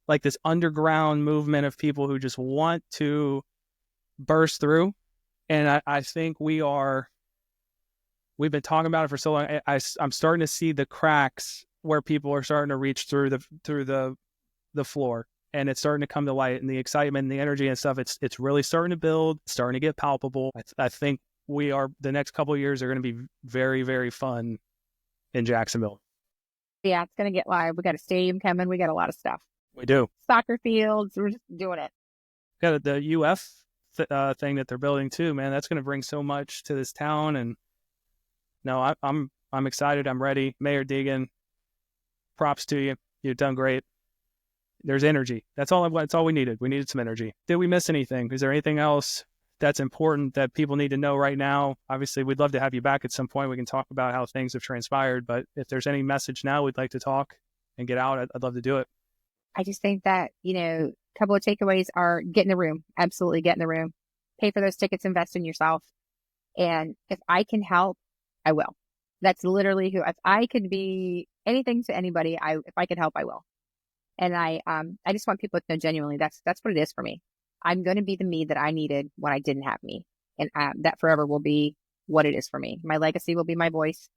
like this underground movement of people who just want to burst through. And I think we've been talking about it for so long. I'm starting to see the cracks where people are starting to reach through the floor, and it's starting to come to light, and the excitement and the energy and stuff. It's really starting to build, starting to get palpable. I think the next couple of years are going to be very, very fun in Jacksonville. Yeah, it's going to get live. We got a stadium coming. We got a lot of stuff. We do. Soccer fields. We're just doing it. Yeah, the UF thing that they're building too, man. That's going to bring so much to this town. And no, I'm excited. I'm ready. Mayor Deegan, props to you. You've done great. There's energy. That's all we needed. We needed some energy. Did we miss anything? Is there anything else that's important that people need to know right now? Obviously, we'd love to have you back at some point. We can talk about how things have transpired, but if there's any message now we'd like to talk and get out, I'd love to do it. I just think that, a couple of takeaways are: get in the room. Absolutely get in the room. Pay for those tickets, invest in yourself. And if I can help, I will. That's literally if I could be anything to anybody, if I could help, I will. And I just want people to know genuinely that's what it is for me. I'm going to be the me that I needed when I didn't have me. And that forever will be what it is for me. My legacy will be my voice.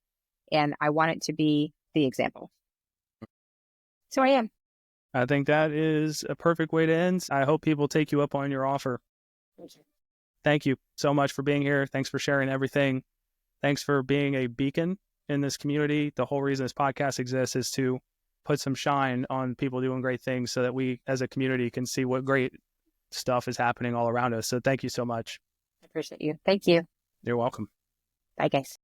And I want it to be the example. So I am. I think that is a perfect way to end. I hope people take you up on your offer. Thank you so much for being here. Thanks for sharing everything. Thanks for being a beacon in this community. The whole reason this podcast exists is to put some shine on people doing great things so that we as a community can see what great stuff is happening all around us. So thank you so much. I appreciate you. Thank you. You're welcome. Bye, guys.